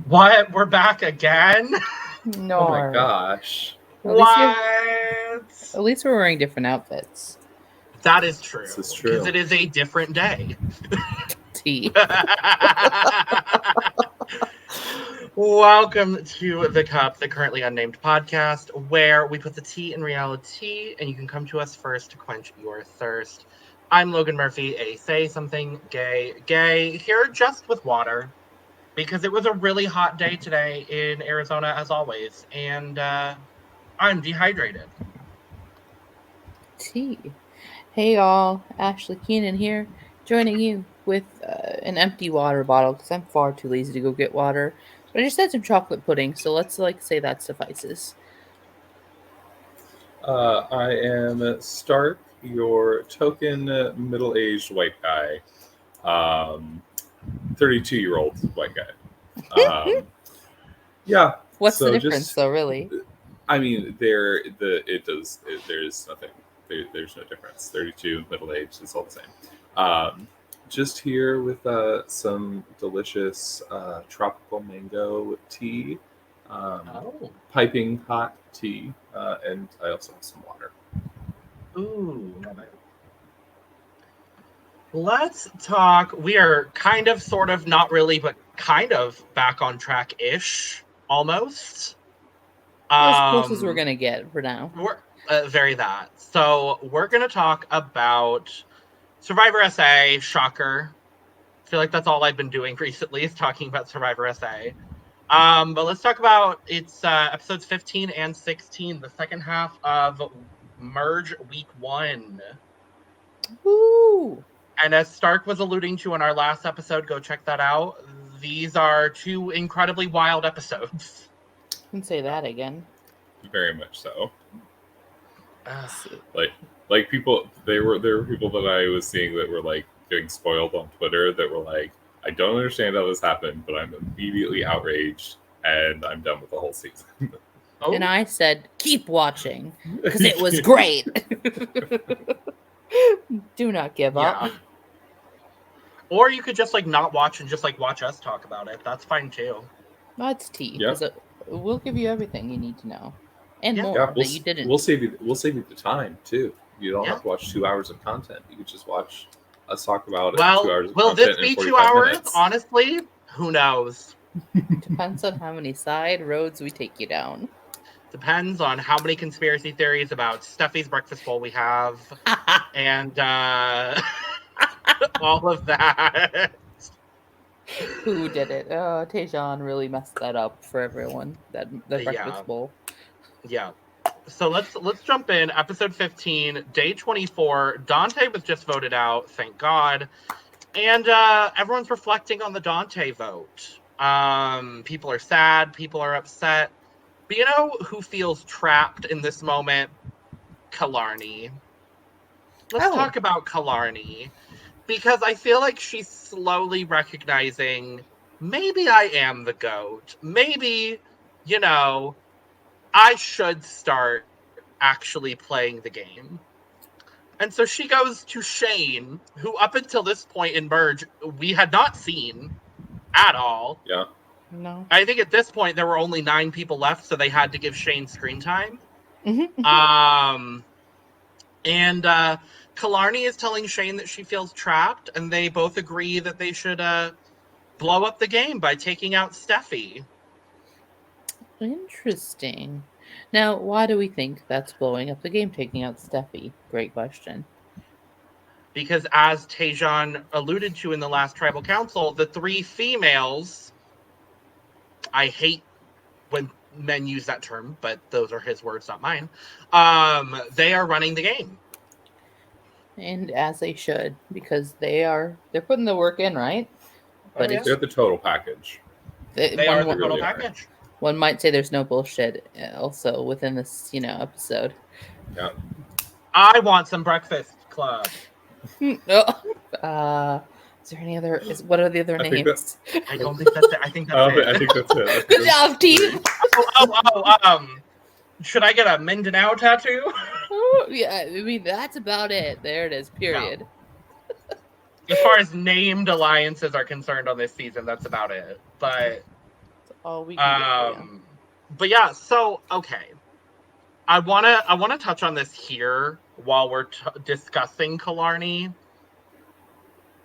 What? We're back again? No. Oh my gosh. What? At least we're wearing different outfits. That is true. This is true. Because it is a different day. Tea. Welcome to The Cup, the currently unnamed podcast, where we put the tea in reality, and you can come to us first to quench your thirst. I'm Logan Murphy, a say something gay, here just with water, because it was a really hot day today in Arizona, as always, and I'm dehydrated. Tea. Hey y'all, Ashley Keenan here, joining you with an empty water bottle because I'm far too lazy to go get water. But I just had some chocolate pudding, so let's say that suffices. I am Stark, your token middle-aged white guy. 32-year-old white guy. Yeah. What's so the difference, though? Really? I mean, there's nothing. There's no difference. 32, middle-aged, it's all the same. Just here with some delicious tropical mango tea, piping hot tea, and I also have some water. Ooh. Let's talk. We are kind of, sort of, not really, but kind of back on track-ish, almost. As close as we're going to get for now. We're very that. So we're going to talk about Survivor SA, shocker. I feel like that's all I've been doing recently is talking about Survivor SA. But let's talk about its episodes 15 and 16, the second half of Merge Week 1. Woo! And as Stark was alluding to in our last episode, go check that out. These are two incredibly wild episodes. You can say that again. Very much so. Like people, there were people that I was seeing that were like getting spoiled on Twitter that were like, I don't understand how this happened, but I'm immediately outraged and I'm done with the whole season. Oh. And I said, keep watching because it was great. Do not give up. Or you could just like not watch and just like watch us talk about it. That's fine too. That's tea. Yep. We'll give you everything you need to know. And more that you didn't. We'll save you the time too. You don't have to watch 2 hours of content. You could just watch us talk about it. 2 hours of will content this be 45 2 hours? minutes. Honestly, who knows? Depends on how many side roads we take you down. Depends on how many conspiracy theories about Steffi's breakfast bowl we have, and all of that. Who did it? Tejan really messed that up for everyone. That breakfast bowl. Yeah. So let's jump in. Episode 15, day 24. Dante was just voted out, thank God. And everyone's reflecting on the Dante vote. People are sad, people are upset. But you know who feels trapped in this moment? Killarney. Let's talk about Killarney. Because I feel like she's slowly recognizing, maybe I am the GOAT. Maybe, I should start actually playing the game. And so she goes to Shane, who up until this point in Merge, we had not seen at all. Yeah. No. I think at this point there were only 9 people left, so they had to give Shane screen time. Mm-hmm. And Killarney is telling Shane that she feels trapped, and they both agree that they should blow up the game by taking out Steffi. Interesting. Now, why do we think that's blowing up the game, taking out Steffi? Great question. Because as Tejan alluded to in the last Tribal Council, the 3 females, I hate when men use that term, but those are his words, not mine. They are running the game. and as they should, because they're putting the work in, right? But yeah. They're the total package. They are the one, total really are. package. one might say there's no bullshit also within this, episode. Yeah. I want some Breakfast Club. Is there any other? What are the other I think names? I don't think that's it. I think that's it. I think that's it. Good job, team. Should I get a Mindanao tattoo? Yeah, I mean that's about it. There it is. Period. As far as named alliances are concerned on this season, that's about it. But That's all we can get for you. but yeah, so okay. I wanna touch on this here while we're discussing Killarney.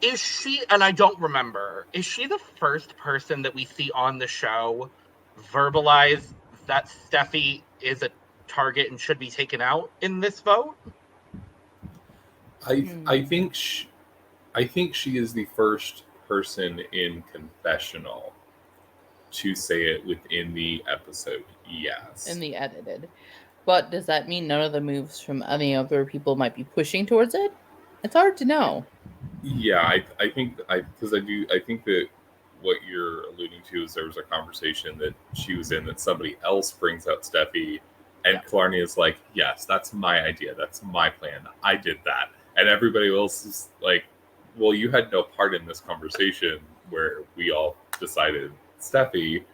Is she, and I don't remember, is she the first person that we see on the show verbalize that Steffi is a target and should be taken out in this vote? I think she is the first person in confessional to say it within the episode. Yes. In the edited. But does that mean none of the moves from any other people might be pushing towards it? It's hard to know. Yeah, I think I think that what you're alluding to is there was a conversation that she was in that somebody else brings up Steffi, and Killarney is like, yes, that's my idea, that's my plan, I did that, and everybody else is like, well, you had no part in this conversation where we all decided Steffi,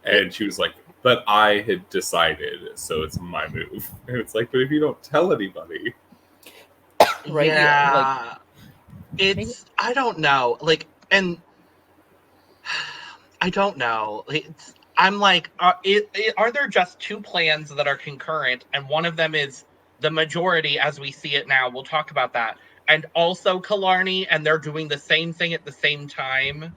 and she was like, but I had decided, so it's my move, and it's like, but if you don't tell anybody, right? Yeah, it's, I don't know, like, and I don't know. I'm like, are there just two plans that are concurrent, and one of them is the majority as we see it now? We'll talk about that. And also Killarney, and they're doing the same thing at the same time.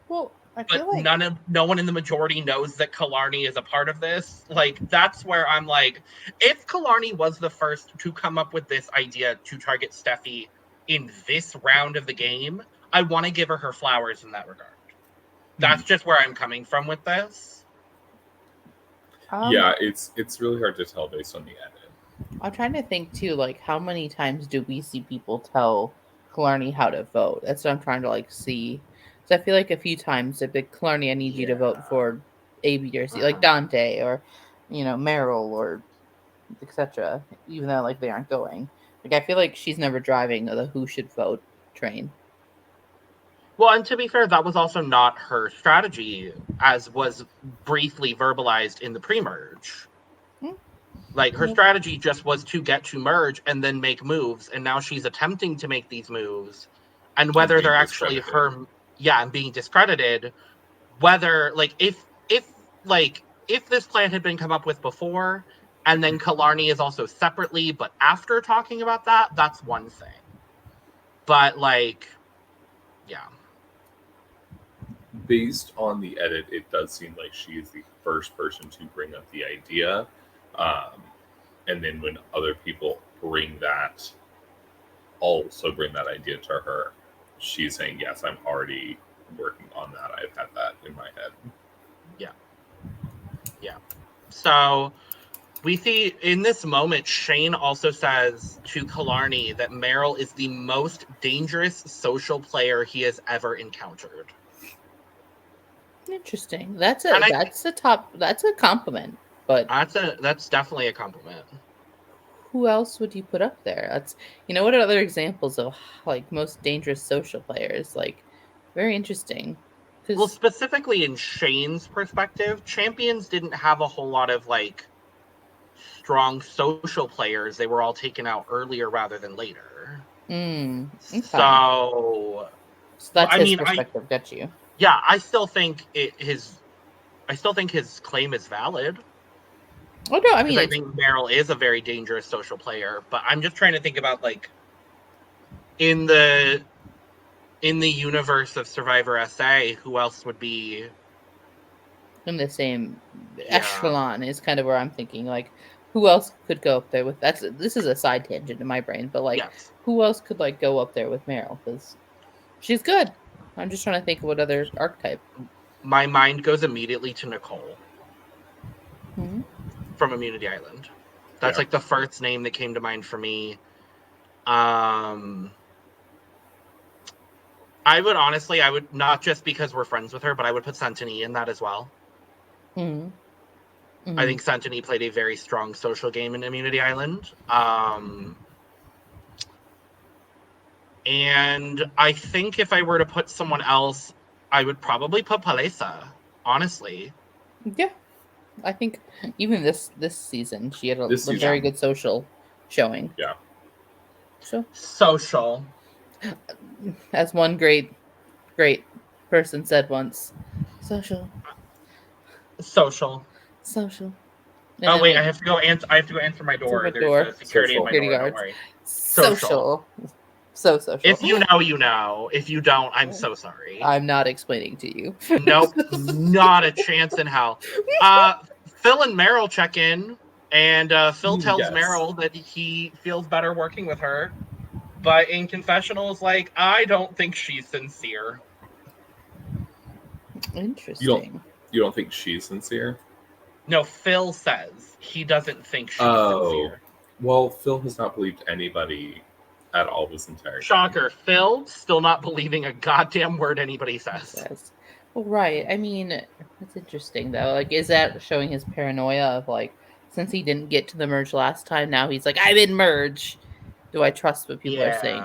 Well, I feel but like no one in the majority knows that Killarney is a part of this. Like, that's where I'm like, if Killarney was the first to come up with this idea to target Steffi in this round of the game, I want to give her flowers in that regard. That's just where I'm coming from with this. Yeah, it's really hard to tell based on the edit. I'm trying to think too, like, how many times do we see people tell Killarney how to vote? That's what I'm trying to like see. So I feel like a few times they've been, Killarney, I need you to vote for A, B, or C, like Dante or Meryl or etc. Even though like they aren't going. Like, I feel like she's never driving the who should vote train. Well, and to be fair, that was also not her strategy, as was briefly verbalized in the pre-merge. Like, her strategy just was to get to merge and then make moves, and now she's attempting to make these moves, and whether they're actually her, and being discredited, whether, like, if this plan had been come up with before, and then Killarney is also separately, but after talking about that, that's one thing. But, like, yeah. Based on the edit, it does seem like she is the first person to bring up the idea. And then when other people bring that idea to her, she's saying, yes, I'm already working on that. I've had that in my head. Yeah. So we see in this moment, Shane also says to Killarney that Meryl is the most dangerous social player he has ever encountered. Interesting. That's a compliment. But that's definitely a compliment. Who else would you put up there? That's what are other examples of like most dangerous social players? Like, very interesting. Well, specifically in Shane's perspective, champions didn't have a whole lot of like strong social players. They were all taken out earlier rather than later. Okay. So that's his perspective. Got you. Yeah, I still think his claim is valid. Oh no, I mean, I think Meryl is a very dangerous social player, but I'm just trying to think about like in the universe of Survivor SA, who else would be in the same echelon is kind of where I'm thinking. Like, who else could go up there with this is a side tangent in my brain, but like, who else could like go up there with Meryl? Because she's good. I'm just trying to think of what other archetype. My mind goes immediately to Nicole from Immunity Island. That's like the first name that came to mind for me. I would not just because we're friends with her, but I would put Santini in that as well. Mm-hmm. Mm-hmm. I think Santini played a very strong social game in Immunity Island. And I think if I were to put someone else, I would probably put Palesa, honestly. Yeah. I think even this season, she had a Season. very good social showing. Yeah. So, Social. as one great person said once, social. Social. And Oh then, wait, like, I have to go answer my door. my There's door. a security Social. in my Security door. guards. Don't worry. Social. So social. If you know, you know. If you don't, I'm so sorry. I'm not explaining to you. Nope, not a chance in hell. Phil and Meryl check in, and Phil tells Yes. Meryl that he feels better working with her, but in confessionals, like, I don't think she's sincere. Interesting. You don't think she's sincere? No, Phil says he doesn't think she's sincere. Well, Phil has not believed anybody at all this entire time. Shocker. Phil still not believing a goddamn word anybody says. Well, right. I mean, that's interesting though. Like, is that showing his paranoia of like, since he didn't get to the merge last time, now he's like, I'm in merge. Do I trust what people are saying?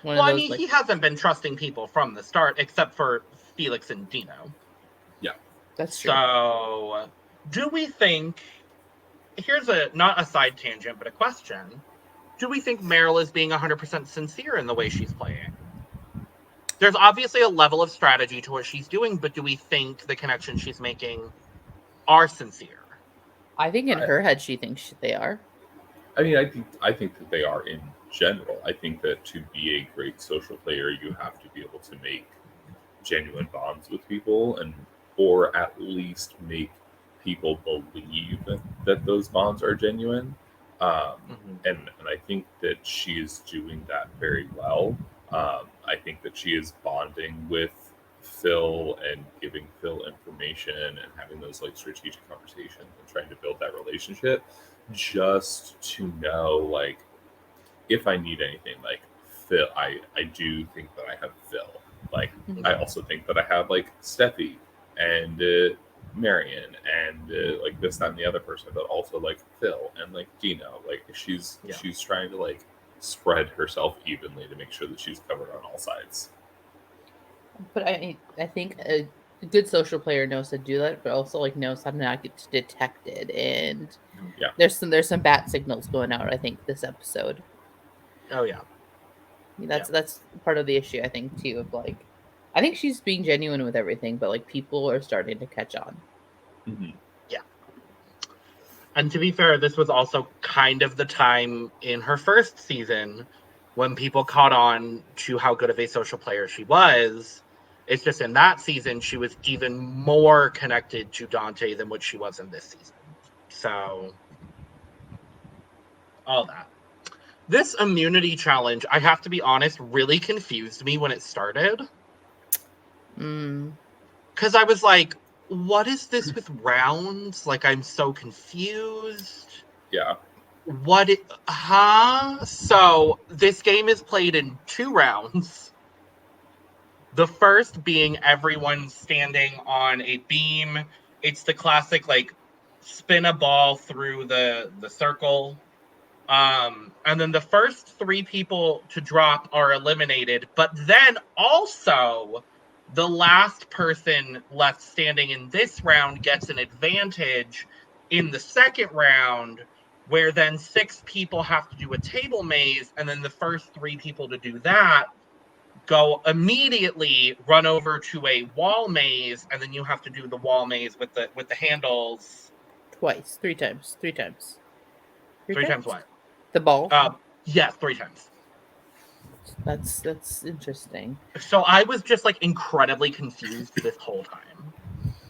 Well, I mean, he hasn't been trusting people from the start, except for Felix and Dino. Yeah. That's true. So, do we think... Here's not a side tangent, but a question. Do we think Meryl is being 100% sincere in the way she's playing? There's obviously a level of strategy to what she's doing, but do we think the connections she's making are sincere? I think in her head she thinks they are. I mean, I think that they are in general. I think that to be a great social player, you have to be able to make genuine bonds with people, or at least make people believe that those bonds are genuine. And I think that she is doing that very well. I think that she is bonding with Phil and giving Phil information and having those like strategic conversations and trying to build that relationship just to know, like, if I need anything, like Phil, I do think that I have Phil. Like, I also think that I have like Steffi and Marion and like this, that, and the other person, but also like Phil and like Dino. Like she's trying to like spread herself evenly to make sure that she's covered on all sides. But I think a good social player knows how to do that, but also like knows how to not get detected. And there's some bat signals going out, I think, this episode. Oh yeah. That's part of the issue, I think, too, of like, I think she's being genuine with everything, but like people are starting to catch on. Yeah. And to be fair, this was also kind of the time in her first season when people caught on to how good of a social player she was. It's just in that season, she was even more connected to Dante than what she was in this season. So, all that. This immunity challenge, I have to be honest, really confused me when it started. Because I was like, what is this with rounds? Like, I'm so confused. Yeah. So, this game is played in 2 rounds. The first being everyone standing on a beam. It's the classic, like, spin a ball through the circle. And then the first 3 people to drop are eliminated. But then also, the last person left standing in this round gets an advantage in the second round, where then 6 people have to do a table maze, and then the first 3 people to do that go immediately run over to a wall maze, and then you have to do the wall maze with the handles twice, 3 times. 3 times what? The ball. Yes, 3 times. That's interesting. So I was just like incredibly confused this whole time.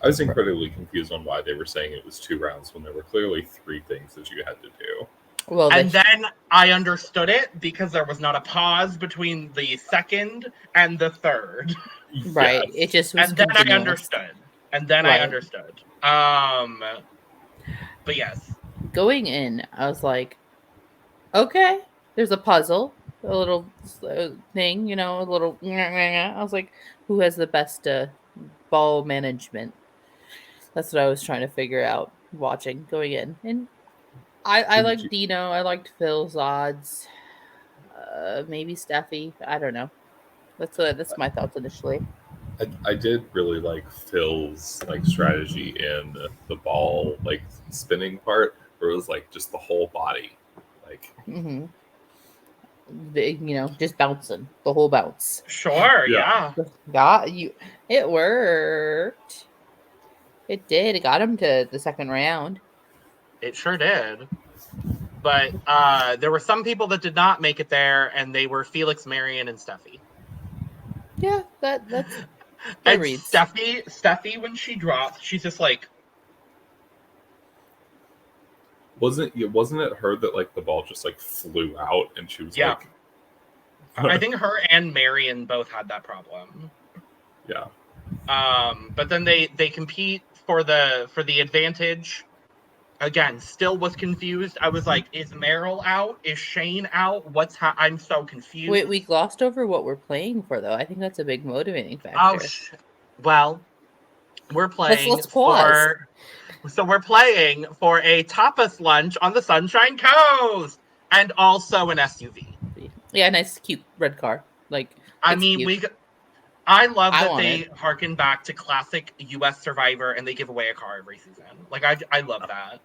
I was incredibly confused on why they were saying it was 2 rounds when there were clearly 3 things that you had to do. Well, and then I understood it because there was not a pause between the second and the third. Right. Yes. It just was. And then I understood. But yes. Going in, I was like, okay, there's a puzzle. a little thing, you know, a little. I was like, who has the best ball management? That's what I was trying to figure out watching going in, and I Did liked you- Dino. I liked Phil's odds. Maybe Steffi. I don't know. That's my thoughts initially. I did really like Phil's like strategy in the ball like spinning part, where it was like just the whole body, like Hmm. You know, just bouncing the whole bounce. Sure, yeah. yeah. Got you. It worked. It did. It got him to the second round. It sure did. But there were some people that did not make it there, and they were Felix, Marion, and Steffi. Yeah, that's good And reads. Steffi, when she dropped, she's just like, Wasn't it her that like the ball just like flew out and she was yeah. like I think her and Marion both had that problem. yeah. But then they compete for the advantage. Again, still was confused. I was like, is Meryl out? Is Shane out? I'm so confused. Wait, we glossed over what we're playing for, though. I think that's a big motivating Oh, factor. well, we're playing Let's pause. we're playing for a tapas lunch on the Sunshine Coast, and also an SUV. Yeah, nice, cute red car. Like, I it's mean, cute. I love I that want they it. harken back to classic U.S. Survivor and they give away a car every season. Like, I love that.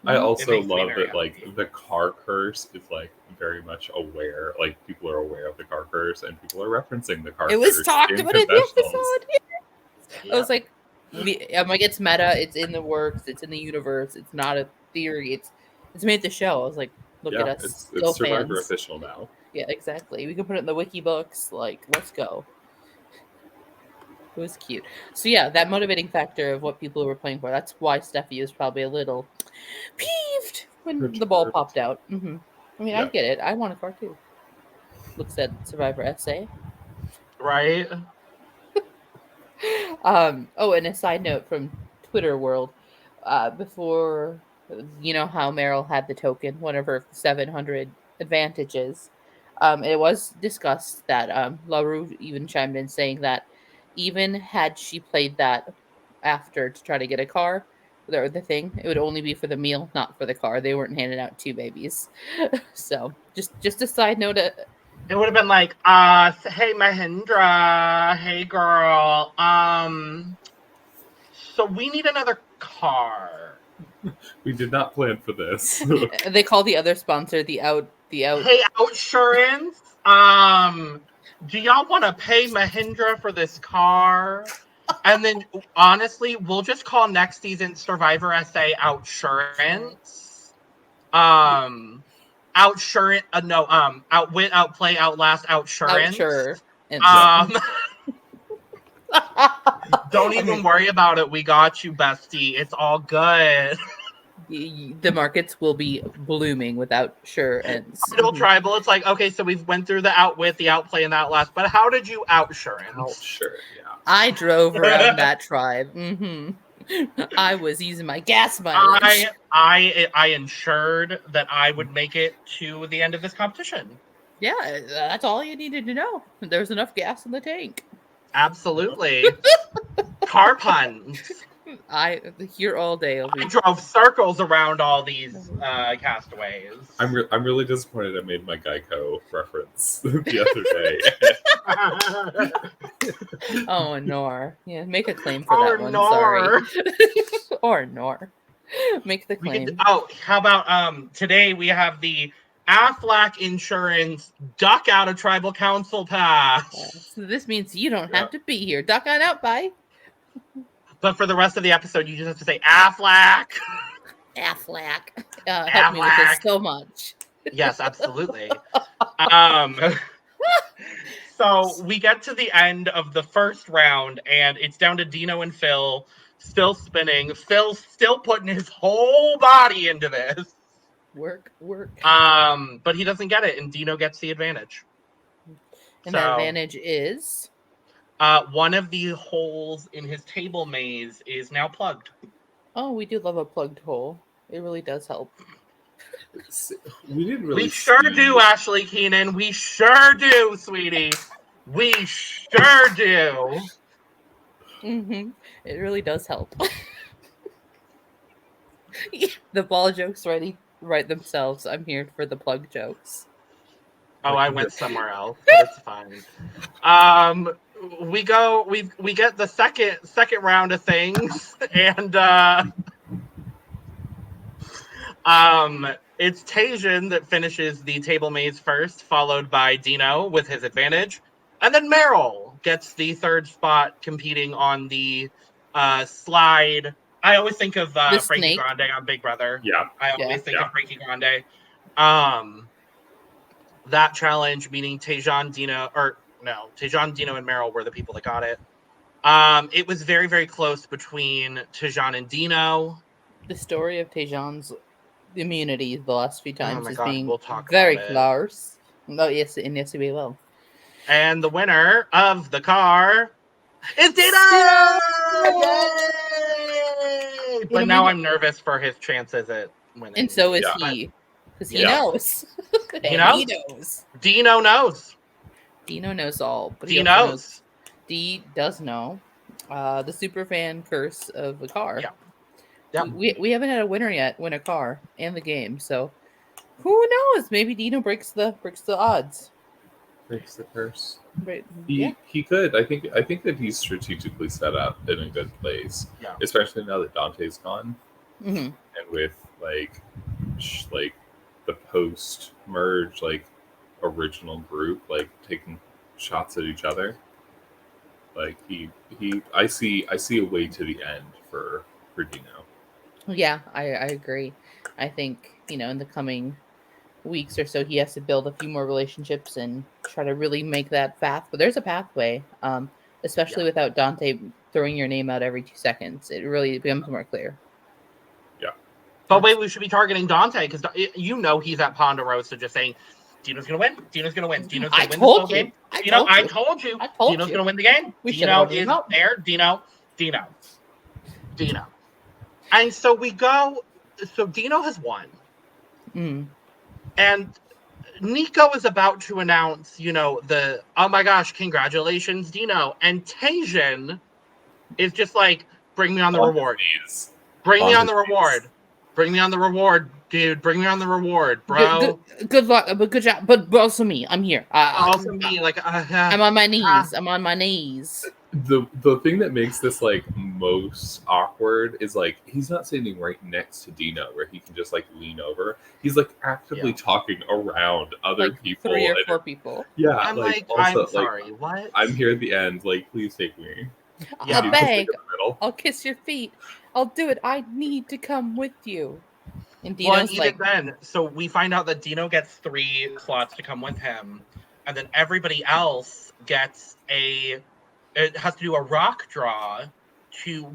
I It also makes me love very that like happy. the car curse is like very much aware, like people are aware of the car curse and people are referencing the car It was curse talked in about in the confessionals. episode. I was like, I'm like, it's meta. It's in the works. It's in the universe. It's not a theory. It's made the show. I was like, look at Yeah, us, it's still Survivor fans. official now. Yeah, exactly. We can put it in the wiki books. Like, let's go. It was cute. So yeah, that motivating factor of what people were playing for. That's why Steffi is probably a little peeved when the ball Perturbed. popped out. I mean, I Yeah. get it. I want a car too. Looks at Survivor essay. Right? Oh, and a side note from Twitter world, before, you know how Meryl had the token, one of her 700 advantages. It was discussed that LaRue even chimed in saying that even had she played that after to try to get a car, the thing, it would only be for the meal, not for the car. They weren't handing out two babies. So just a side note. It would have been like, hey Mahindra, hey girl, so we need another car. We did not plan for this. They call the other sponsor the out. Hey Outsurance, do y'all want to pay Mahindra for this car? And then honestly, we'll just call next season Survivor SA Outsurance. Outsurance, no, outwit, outplay, outlast, outsurance. Outsure. And Um, don't I even mean, worry about it. We got you, bestie. It's all good. the markets will be blooming without sure ends. Tribal, tribal. It's like, okay, so we've went through the outwit, the outplay, and the outlast, but how did you outsurance? Oh, sure, yeah. I drove around that tribe. I was using my gas mileage. I ensured that I would make it to the end of this competition. Yeah, that's all you needed to know. There was enough gas in the tank. Absolutely. Car puns. I here all day. I drove circles around all these castaways. I'm really disappointed I made my Geico reference the other day. Oh, Nor. Yeah, make a claim for that one. Nor. Sorry. Or Nor. Make the claim. How about today we have the Aflac Insurance Duck Out of Tribal Council pass. So this means you don't have to be here. Duck on out, bye. But for the rest of the episode, you just have to say Aflac. Aflac. Help me with this so much. Yes, absolutely. So we get to the end of the first round, and it's down to Dino and Phil still spinning. Phil's still putting his whole body into this. Work. But he doesn't get it, and Dino gets the advantage. And that advantage is? One of the holes in his table maze is now plugged. Oh, we do love a plugged hole. It really does help. We didn't really. We sure see- do, Ashley Keenan. We sure do, sweetie. We sure do. It really does help. The ball jokes write themselves. I'm here for the plug jokes. Oh, I went somewhere else, but it's fine. We get the second round of things, and it's Tajan that finishes the table maze first, followed by Dino with his advantage, and then Meryl gets the third spot, competing on the slide. I always think of Frankie snake. Grande on Big Brother. Yeah. I always Yeah. think of Frankie Grande. That challenge, meaning Tajan, Dino, and Meryl were the people that got it. It was very, very close between Tajan and Dino. The story of Tajan's immunity the last few times my is God, being we'll talk very about it. close. No, yes, and yes, we will. And the winner of the car is Dino! Yay! But now I'm nervous for his chances at winning. And so is Yeah. he. Because he Yeah. knows. He And knows? he knows. Dino knows. Dino knows all. But He also knows. D does know the superfan curse of the car. Yeah. Yep. We haven't had a winner yet win a car and the game, so who knows? Maybe Dino breaks the odds. Breaks the curse. Right. He could. I think that he's strategically set up in a good place. Yeah. Especially now that Dante's gone, Mm-hmm. and with like the post merge original group taking shots at each other. I see a way to the end for Dino. Yeah, I agree. I think, in the coming weeks or so, he has to build a few more relationships and try to really make that path. But there's a pathway, especially without Dante throwing your name out every 2 seconds. It really becomes more clear. Yeah. But wait, we should be targeting Dante because he's at Ponderosa just saying, Dino's going to win. Dino's going to win. Dino's going to win this whole game. I told you. Dino's going to win the game. Dino is there. Dino. And so we go. So Dino has won. Mm. And Nico is about to announce, oh my gosh, congratulations, Dino. And Tajan is just like, bring me on the reward. Bring me on the reward. Bring me on the reward, dude. Bring me on the reward, bro. Good luck, but good job. But also me. I'm here. Also me. I'm on my knees. I'm on my knees. The thing that makes this most awkward is he's not standing right next to Dino where he can just lean over. He's actively talking around other people. 3 or 4 people. Yeah. I'm I'm sorry. What? I'm here at the end. Please take me. I'll beg. I'll kiss your feet. I'll do it. I need to come with you. And Dino's then, so we find out that Dino gets 3 slots to come with him, and then everybody else gets it has to do a rock draw to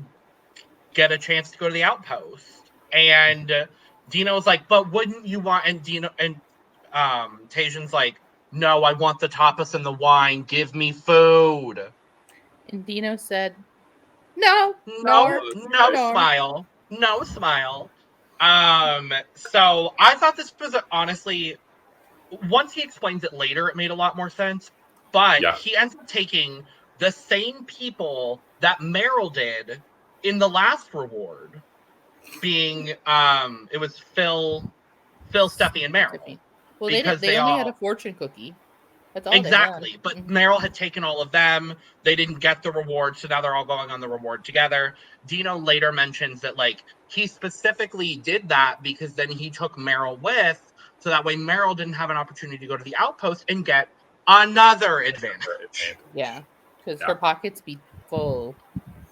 get a chance to go to the outpost. And Dino's like, but wouldn't you want? And Dino and Tajan's like, no, I want the tapas and the wine. Give me food. And Dino said, no smile. No smile. So I thought this was honestly, once he explains it later, it made a lot more sense. But he ends up taking the same people that Meryl did in the last reward, being it was Phil, Steffi, and Meryl. Well, they only had a fortune cookie. That's all exactly. But Meryl had taken all of them. They didn't get the reward, so now they're all going on the reward together. Dino later mentions that he specifically did that because then he took Meryl with, so that way Meryl didn't have an opportunity to go to the outpost and get another advantage. Yeah, because her pockets be full.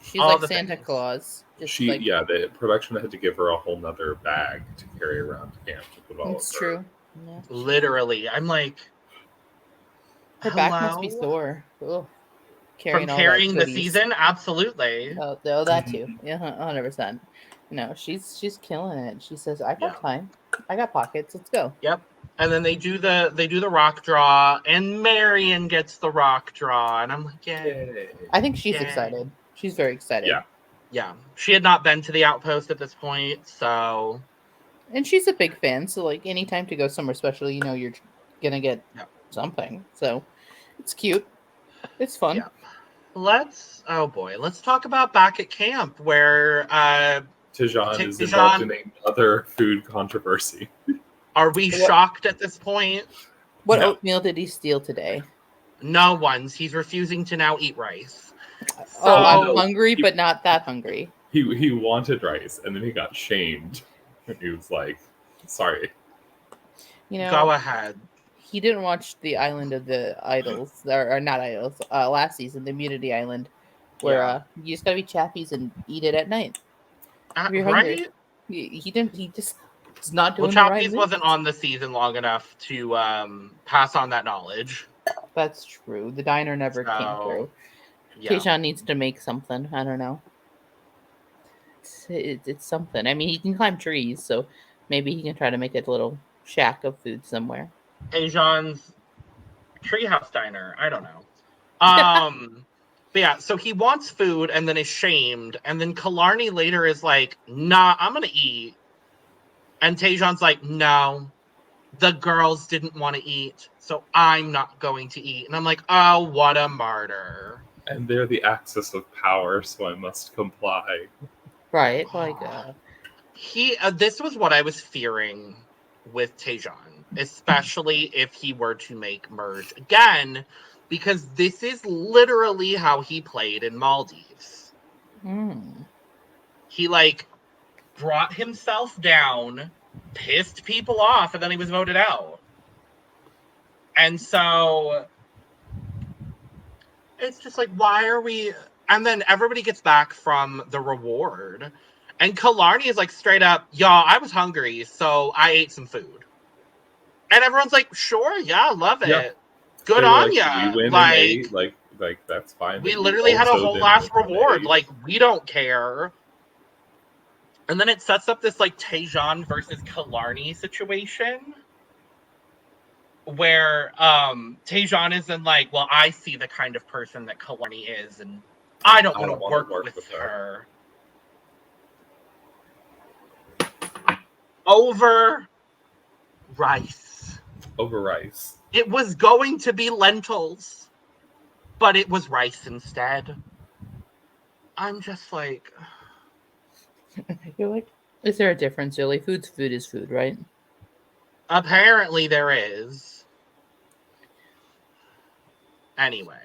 She's all like Santa Claus. The production had to give her a whole nother bag to carry around camp to put all it's of her. True. Yeah. Literally, I'm like, her back must be sore. Ugh. Carrying the season, absolutely. Oh, that too. Yeah, 100%. No, she's killing it. She says, "I got time. I got pockets. Let's go." Yep. And then they do the rock draw, and Marion gets the rock draw, and I'm like, yay! I think she's excited. She's very excited. Yeah. Yeah. She had not been to the outpost at this point, so And she's a big fan, so like anytime to go somewhere special, you know you're gonna get Yeah. something. So it's cute. It's fun. Yeah. Let's talk about back at camp where Tijan is involved Tijan, in another food controversy. are we What shocked at this point? what No. oatmeal did he steal today? No one's. He's refusing to now eat rice. Oh, I'm So hungry, but not that hungry. He wanted rice, and then he got shamed. And he was like, "Sorry." You know, go ahead. he didn't watch the Island of the Idols, or not Idols, last season, the Immunity Island, where Yeah. you just gotta be chappies and eat it at night if you're hungry. Right? He didn't. He just is not Well, doing the right Chappies wasn't moves. on the season long enough to pass on that knowledge. That's true. The diner never came through. So, yeah. Tayshaun needs to make something. I don't know. It's something. I mean, he can climb trees, so maybe he can try to make a little shack of food somewhere. Ajan's Treehouse Diner. I don't know. But yeah, so he wants food and then is shamed, and then Killarney later is like, "Nah, I'm gonna eat," and Tajan's like, "No, the girls didn't want to eat, so I'm not going to eat." And I'm like, "Oh, what a martyr!" And they're the axis of power, so I must comply. Right? Like, This was what I was fearing with Tajan, especially if he were to make merge again, because this is literally how he played in Maldives. He like brought himself down, pissed people off, and then he was voted out. And so it's just like, why are we? And then everybody gets back from the reward. And Killarney is like straight up, y'all, I was hungry, so I ate some food. And everyone's like, sure, yeah, love it. Yeah. Good They were on like, ya. "We win Like, and ate." Like that's fine. we but you literally had a also whole didn't last win and reward. ate. Like, we don't care. And then it sets up this like Tajan versus Killarney situation where Tajan is in like, well, I see the kind of person that Killarney is, and I don't want to wanna work with her. Over rice. Over rice. It was going to be lentils, but it was rice instead. I'm just like, you're like, is there a difference, really? Food is food, right? apparently there is. Anyway,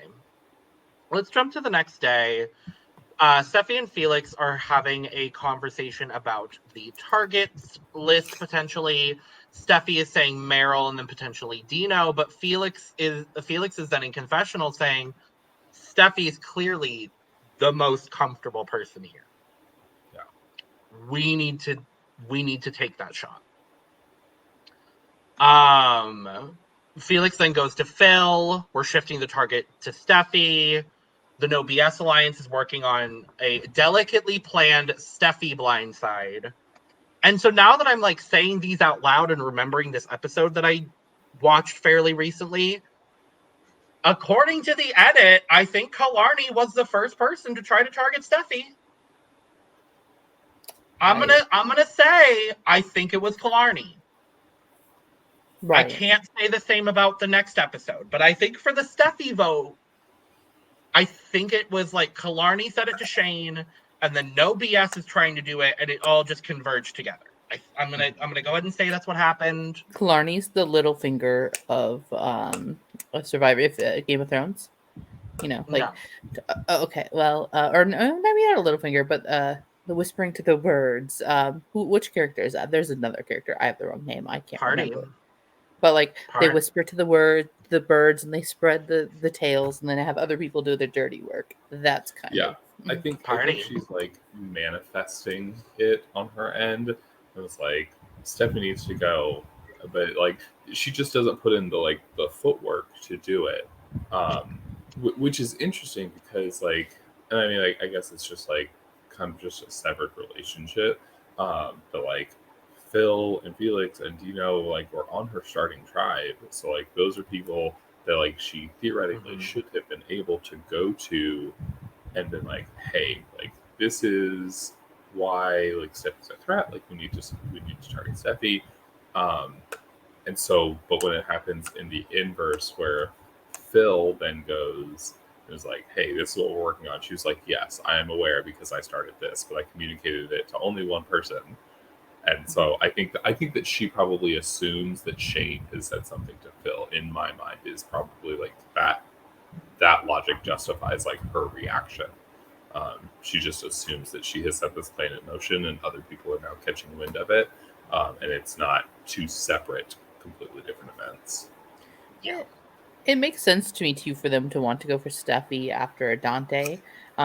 let's jump to the next day. Steffi and Felix are having a conversation about the targets list potentially. Steffi is saying Meryl and then potentially Dino, but Felix is then in confessional saying Steffi is clearly the most comfortable person here. Yeah. We need to take that shot. Felix then goes to Phil. We're shifting the target to Steffi. The No BS Alliance is working on a delicately planned Steffi blindside. And so now that I'm like saying these out loud and remembering this episode that I watched fairly recently, according to the edit, I think Killarney was the first person to try to target Steffi. I'm gonna say I think it was Killarney. Right. I can't say the same about the next episode, but I think for the Steffi vote, I think it was like Killarney said it to Shane, and then No BS is trying to do it, and it all just converged together. I'm gonna go ahead and say that's what happened. Killarney's the little finger of Survivor, if Game of Thrones. You know, like No. okay, well, or no, maybe not a little finger, but the whispering to the birds. Which character is that? There's another character. I have the wrong name. I can't Party. remember. But like they Part. whisper to the birds, and they spread the tails, and then have other people do their dirty work. That's kind Yeah. of I think Party. she's like manifesting it on her end. It was like Stephanie needs to go, but like she just doesn't put in the footwork to do it, which is interesting because like, and I mean like I guess it's just like kind of just a severed relationship, but like Phil and Felix and Dino like were on her starting tribe, so like those are people that like she theoretically should have been able to go to and been like, hey, like this is why like Steffi's a threat. Like we need to target Steffi. And so, but when it happens in the inverse, where Phil then goes and is like, "Hey, this is what we're working on," she was like, "Yes, I am aware because I started this, but I communicated it to only one person." And so I think that she probably assumes that Shane has said something to Phil. In my mind, is probably like that. That logic justifies like her reaction. She just assumes that she has set this plan in motion, and other people are now catching wind of it, and it's not two separate, completely different events. Yeah. It makes sense to me too for them to want to go for Steffi after a Dante,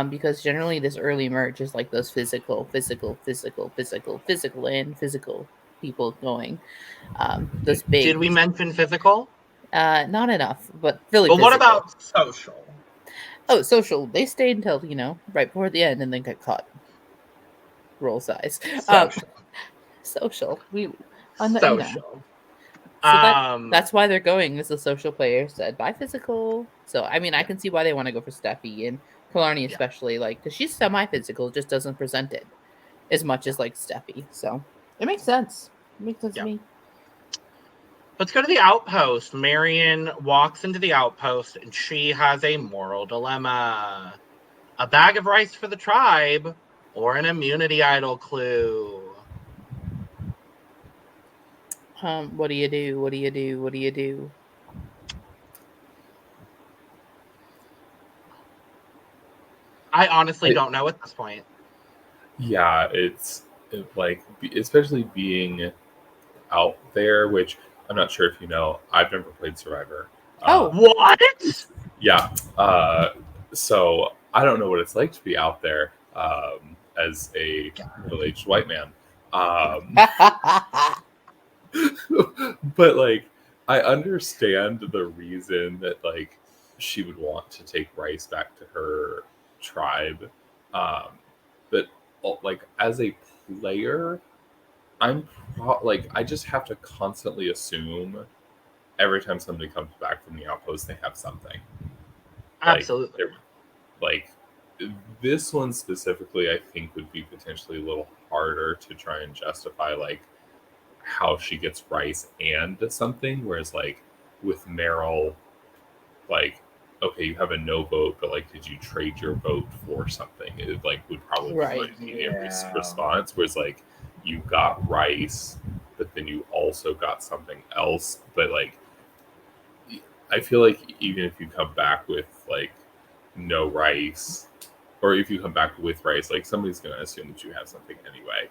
because generally this early merge is like those physical and physical people going. Those big. Did we mention physical? Not enough, but really. But physical. what about social? Oh, social. They stayed until right before the end, and then got caught. Roll size. Social. Social. So that's why they're going as the social player said by physical. So I mean, I can see why they want to go for Steffi and Killarney especially, like because she's semi-physical, just doesn't present it as much as like Steffi. So it makes sense. It makes sense to me. Let's go to the outpost. Marion walks into the outpost and she has a moral dilemma: a bag of rice for the tribe or an immunity idol clue. What do you do? What do you do? What do you do? I honestly don't know at this point. Yeah, it's like, especially being out there, which I'm not sure if you know, I've never played Survivor. What? Yeah. So I don't know what it's like to be out there as a middle-aged white man. But like, I understand the reason that like she would want to take Rice back to her tribe, but like as a player, I just have to constantly assume every time somebody comes back from the outpost they have something. Absolutely. Like this one specifically, I think would be potentially a little harder to try and justify like how she gets Rice and something, whereas like with Meryl, like, okay, you have a no vote, but like, did you trade your vote for something? It like would probably be my immediate response. Whereas like you got Rice, but then you also got something else. But like, I feel like even if you come back with like no Rice, or if you come back with Rice, like somebody's gonna assume that you have something anyway.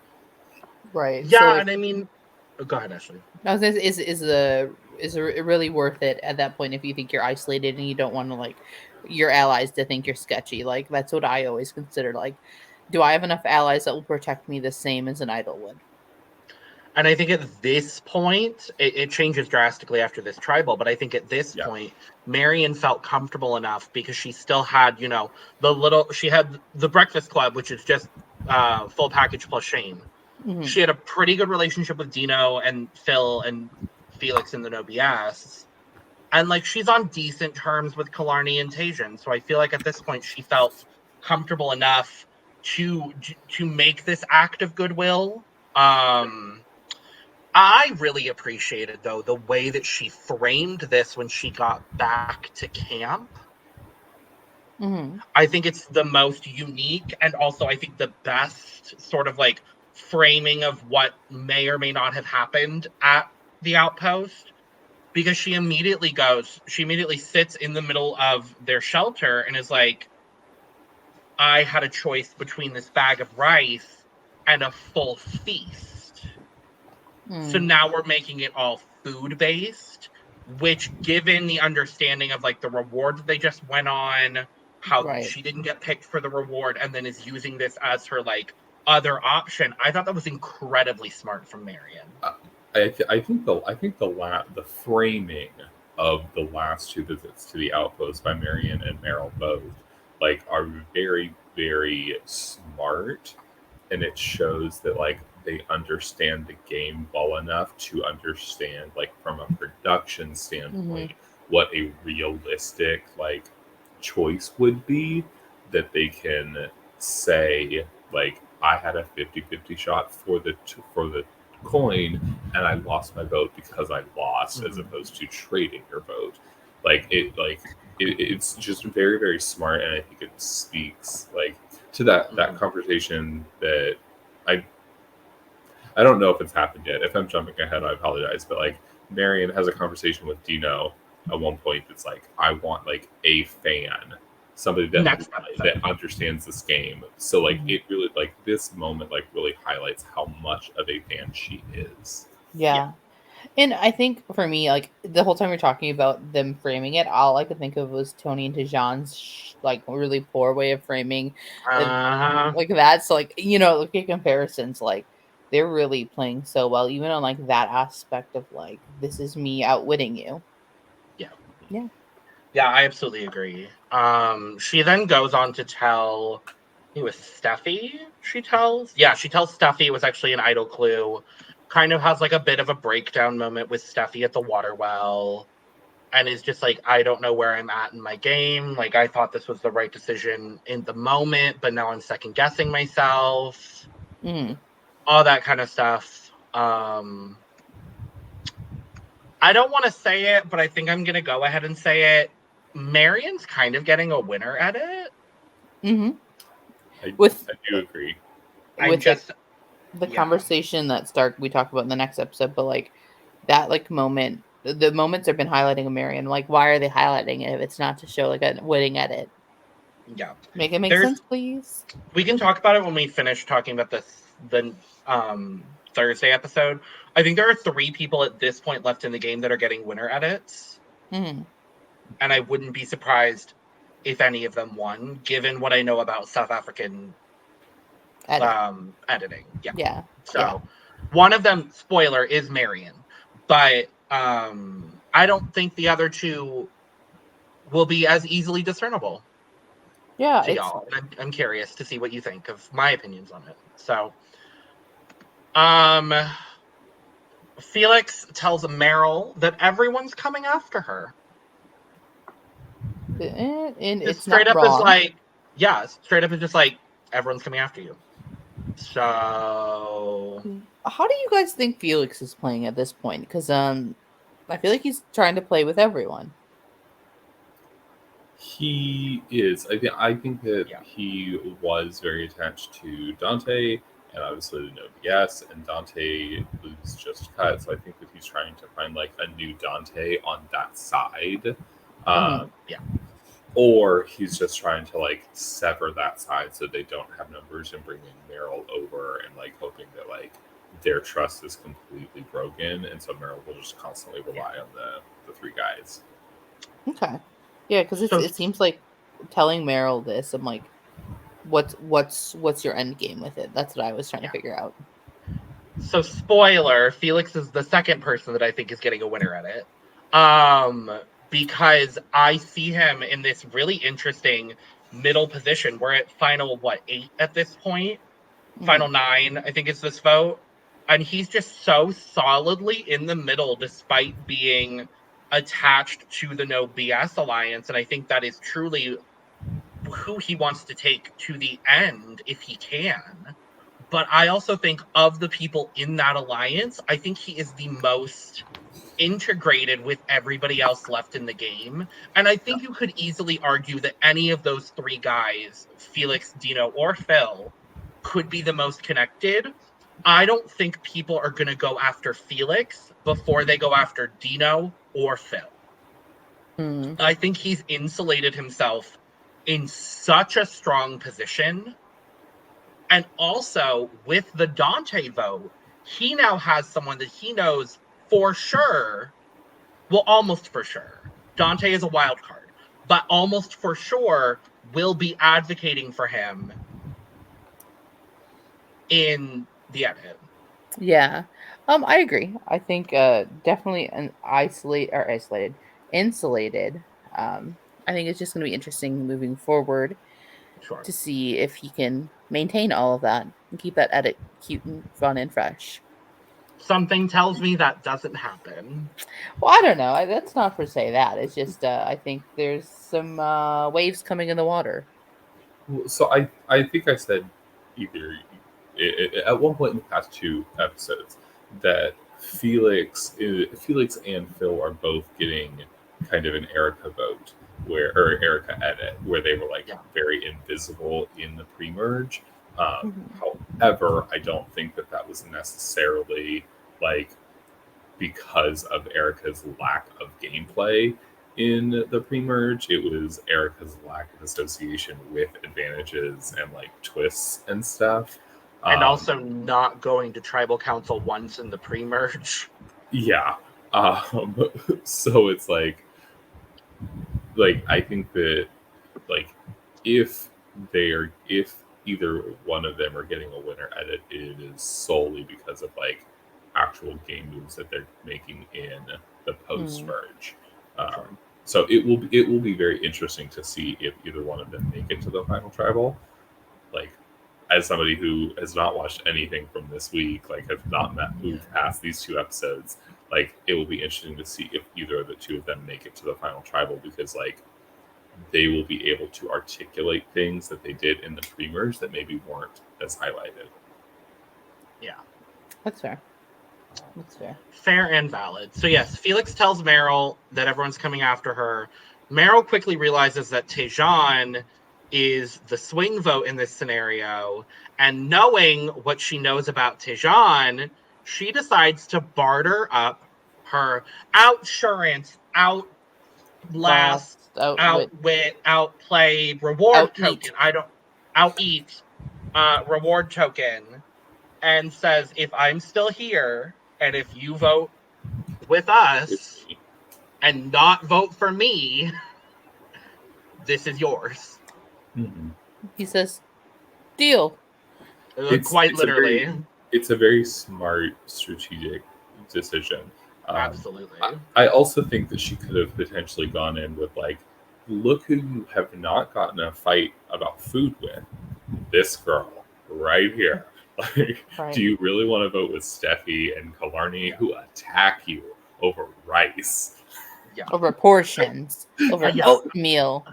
Right. Yeah, so, like, and I mean, go ahead, Ashley. I was gonna say, is it really worth it at that point if you think you're isolated and you don't want to like your allies to think you're sketchy? Like that's what I always consider. Like, do I have enough allies that will protect me the same as an idol would? And I think at this point, it changes drastically after this tribal, but I think at this point, Marion felt comfortable enough because she still had, she had the Breakfast Club, which is just full package plus Shane. Mm-hmm. She had a pretty good relationship with Dino and Phil and Felix in the No BS. And like she's on decent terms with Killarney and Tajan. So I feel like at this point she felt comfortable enough to make this act of goodwill. I really appreciated, though, the way that she framed this when she got back to camp. Mm-hmm. I think it's the most unique and also I think the best sort of like framing of what may or may not have happened at the outpost, because she immediately sits in the middle of their shelter and is like, I had a choice between this bag of rice and a full feast. So now we're making it all food-based, which, given the understanding of like the reward that they just went on, how she didn't get picked for the reward and then is using this as her like other option, I thought that was incredibly smart from Marion. I think the framing of the last two visits to the outpost by Marion and Meryl both like are very, very smart, and it shows that like they understand the game well enough to understand like from a production standpoint what a realistic like choice would be, that they can say like, I had a 50-50 shot for the coin, and I lost my vote because I lost, as opposed to trading your vote. It's just very, very smart, and I think it speaks to that conversation that I don't know if it's happened yet. If I'm jumping ahead, I apologize. But Marion has a conversation with Dino at one point that's I want a fan, somebody that understands this game. So it really this moment really highlights how much of a fan she is. Yeah. And I think for me, the whole time we're talking about them framing it, all I could think of was Tony and Tajan's really poor way of framing that. So look at comparisons. They're really playing so well, even on that aspect of this is me outwitting you. Yeah, I absolutely agree. She then goes on to tell it was Steffi. She tells Steffi it was actually an idle clue. Kind of has a bit of a breakdown moment with Steffi at the water well, and is just I don't know where I'm at in my game. I thought this was the right decision in the moment, but now I'm second guessing myself. All that kind of stuff. I don't want to say it, but I think I'm gonna go ahead and say it. Marion's kind of getting a winner at it. I do agree. With the conversation that we talk about in the next episode, but that moment, the moments have been highlighting a Marion. Why are they highlighting it if it's not to show a winning edit? Yeah, make it make sense, please. We can talk about it when we finish talking about the Thursday episode. I think there are 3 people at this point left in the game that are getting winner edits, and I wouldn't be surprised if any of them won, given what I know about South African editing. So one of them, spoiler, is Marion, but I don't think the other 2 will be as easily discernible. To y'all. I'm curious to see what you think of my opinions on it. So, Felix tells Meryl that everyone's coming after her. And it's straight not up wrong. is straight up is just everyone's coming after you. So, how do you guys think Felix is playing at this point? Because I feel like he's trying to play with everyone. He is. I think that he was very attached to Dante, and obviously no BS, and Dante was just cut. So I think that he's trying to find a new Dante on that side. Or he's just trying to sever that side so they don't have numbers, and bringing Meryl over and hoping that their trust is completely broken, and so Meryl will just constantly rely on the 3 guys. Okay. Yeah, because it seems like telling Meryl this, I'm what's your end game with it? That's what I was trying to figure out. So, spoiler, Felix is the second person that I think is getting a winner at it. Because I see him in this really interesting middle position. We're at final, 8 at this point? Final 9, I think, is this vote. And he's just so solidly in the middle, despite being attached to the No BS Alliance. And I think that is truly who he wants to take to the end if he can. But I also think of the people in that alliance, I think he is the most integrated with everybody else left in the game. And I think you could easily argue that any of those 3 guys, Felix, Dino, or Phil, could be the most connected. I don't think people are going to go after Felix before they go after Dino or Phil. I think he's insulated himself in such a strong position. And also, with the Dante vote, he now has someone that he knows for sure, well, almost for sure. Dante is a wild card, but almost for sure will be advocating for him in the edit. Yeah. I agree. I think definitely insulated. I think it's just going to be interesting moving forward to see if he can maintain all of that and keep that edit cute and fun and fresh. Something tells me that doesn't happen. Well, I don't know. That's not for say that. It's just I think there's some waves coming in the water. So I think I said either at one point in the past 2 episodes that Felix and Phil are both getting kind of an Erica vote or Erica edit where they were like very invisible in the pre-merge. However, I don't think that was necessarily like because of Erica's lack of gameplay in the pre-merge. It was Erica's lack of association with advantages and like twists and stuff. And also not going to tribal council once in the pre-merge. Yeah. So it's like I think that like if either one of them are getting a winner edit, it is solely because of like actual game moves that they're making in the post merge. So it will be very interesting to see if either one of them make it to the final tribal. Like, as somebody who has not watched anything from this week, like have not moved past these 2 episodes, like it will be interesting to see if either of the 2 of them make it to the final tribal, because like they will be able to articulate things that they did in the pre-merge that maybe weren't as highlighted. Yeah. That's fair. That's fair. Fair and valid. So yes, Felix tells Meryl that everyone's coming after her. Meryl quickly realizes that Tejan is the swing vote in this scenario, and knowing what she knows about Tejan, she decides to barter up her outsurance, outlast, outwit, outplay reward token. Out-eat reward token, and says, if I'm still here and if you vote with us and not vote for me, this is yours. Mm-hmm. He says, deal. Quite literally. It's a very smart strategic decision. Absolutely. I also think that she could have potentially gone in with like, look who you have not gotten a fight about food with. This girl right here. Like, do you really want to vote with Steffi and Killarney, who attack you over rice? Yeah. Over portions, over oatmeal,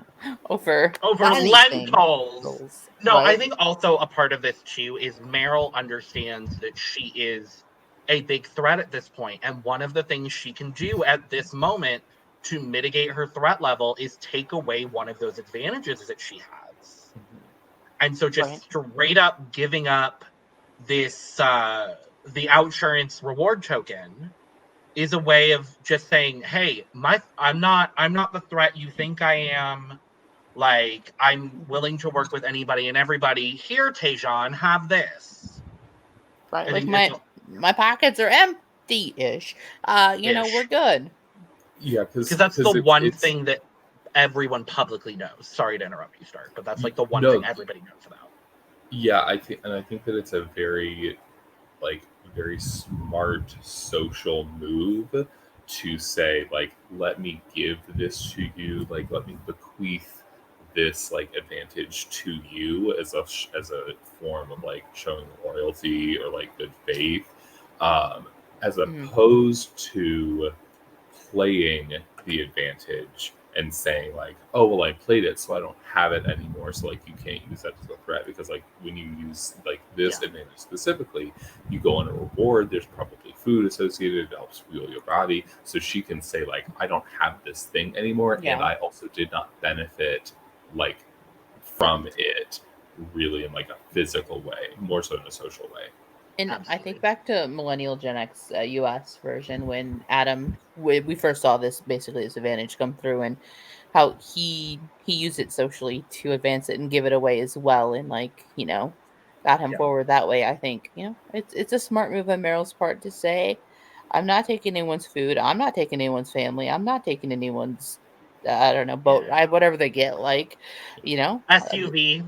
over lentils. No, right? I think also a part of this too is Meryl understands that she is a big threat at this point, and one of the things she can do at this moment to mitigate her threat level is take away one of those advantages that she has. And so just straight up giving up this the outsurance reward token is a way of just saying, hey, I'm not the threat you think I am. Like, I'm willing to work with anybody and everybody. Here, Tejan, have this. Right, like my pockets are empty-ish. We're good. Yeah, because that's the one thing that everyone publicly knows. Sorry to interrupt you, Stark, but that's like the one thing everybody knows about. Yeah, I think that it's a very smart social move to say, like, let me give this to you, like, let me bequeath this like advantage to you as a form of like showing loyalty or like good faith, as opposed to playing the advantage and saying like, oh well, I played it so I don't have it anymore, so like you can't use that as a threat, because like when you use like this advantage specifically, you go on a reward, there's probably food associated, it helps fuel your body, so she can say like, I don't have this thing anymore, and I also did not benefit like from it really in like a physical way, more so in a social way. And absolutely. I think back to Millennial Gen X US version when Adam, we first saw this basically this advantage come through, and how he used it socially to advance it and give it away as well, and like got him forward that way. I think it's a smart move on Meryl's part to say, I'm not taking anyone's food, I'm not taking anyone's family, I'm not taking anyone's I don't know boat ride, whatever they get, like SUV.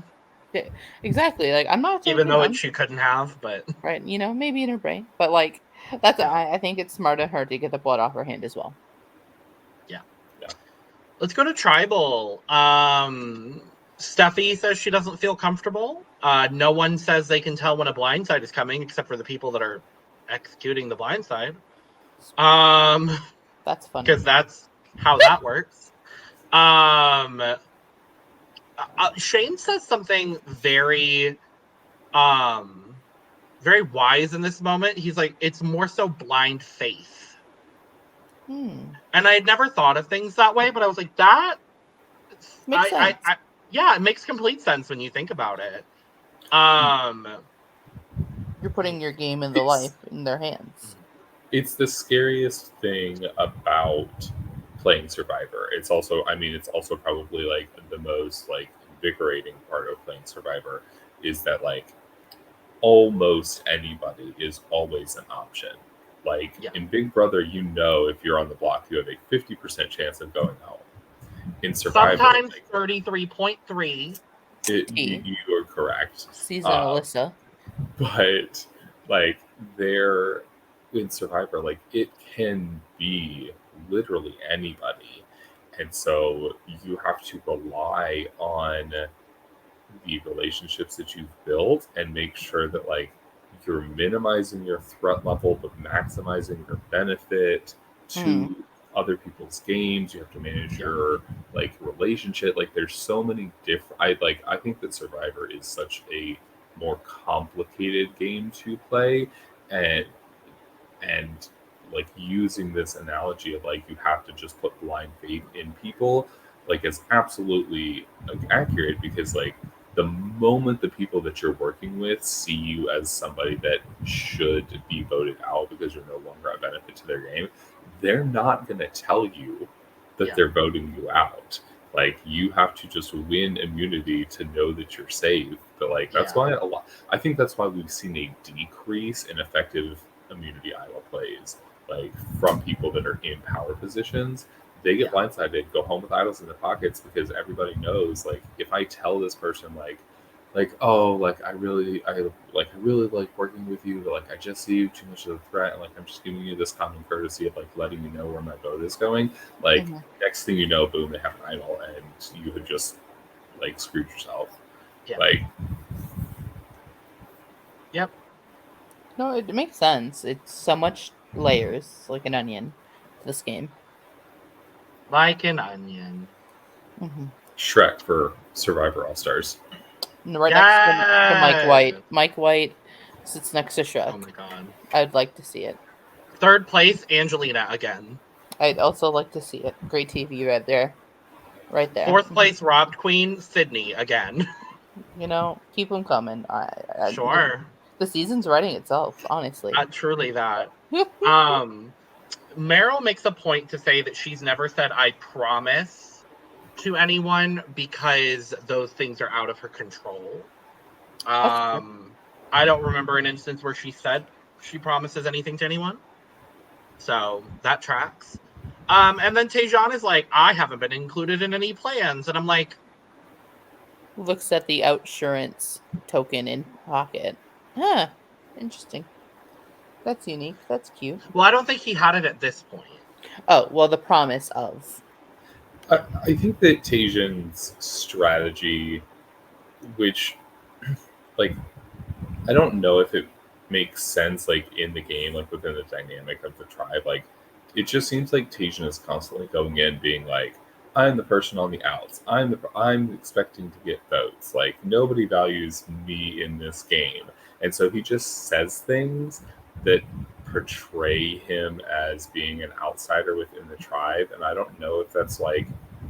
Exactly. Like I'm not taking even though she couldn't have, but right, maybe in her brain, but like that's I think it's smart of her to get the blood off her hand as well. Yeah. Let's go to tribal. Steffi says she doesn't feel comfortable. No one says they can tell when a blindside is coming except for the people that are executing the blindside. That's funny because that's how that works. Shane says something very very wise in this moment. He's like, it's more so blind faith. And I had never thought of things that way, but I was like, that Makes sense. yeah, it makes complete sense when you think about it. You're putting your game and the life in their hands. It's the scariest thing about playing Survivor. It's also, I mean, it's also probably like the most like invigorating part of playing Survivor is that like almost anybody is always an option. Like in Big Brother, you know, if you're on the block, you have a 50% chance of going home. In Survivor, sometimes like, 33.3. You are correct. Season Alyssa. But like there in Survivor, like it can be literally anybody. And so you have to rely on the relationships that you've built and make sure that like you're minimizing your threat level but maximizing your benefit to other people's games. You have to manage your like relationship. Like there's so many different I think that Survivor is such a more complicated game to play, and like using this analogy of like you have to just put blind faith in people like is absolutely like accurate, because like the moment the people that you're working with see you as somebody that should be voted out because you're no longer a benefit to their game, they're not going to tell you that they're voting you out. Like you have to just win immunity to know that you're safe. But like that's why I think that's why we've seen a decrease in effective immunity Iowa plays, like from people that are in power positions. They get blindsided, go home with idols in their pockets, because everybody knows, like, if I tell this person, I really like working with you, but like I just see you too much of a threat, and like I'm just giving you this common courtesy of like letting you know where my vote is going. Like next thing you know, boom, they have an idol, and you have just like screwed yourself. No, it makes sense. It's so much layers, like an onion, to this game. Like an onion. Shrek for Survivor All Stars. Right next to Mike White. Mike White sits next to Shrek. Oh my god. I'd like to see it. Third place, Angelina again. I'd also like to see it. Great TV right there. Right there. Fourth place, Robbed Queen, Sydney again. You know, keep them coming. Sure. The season's writing itself, honestly. Truly that. Meryl makes a point to say that she's never said I promise to anyone because those things are out of her control. I don't remember an instance where she said she promises anything to anyone. So that tracks. And then Taejon is like, I haven't been included in any plans. And I'm like... Looks at the outsurance token in pocket. Huh. Interesting. That's unique. That's cute. Well, I don't think he had it at this point. Oh, well, the promise of. I think that Taejon's strategy, which, like, I don't know if it makes sense, like, in the game, like, within the dynamic of the tribe. Like, it just seems like Taejon is constantly going in being like, I'm the person on the outs. I'm expecting to get votes. Like, nobody values me in this game. And so he just says things that portray him as being an outsider within the tribe. And I don't know if that's like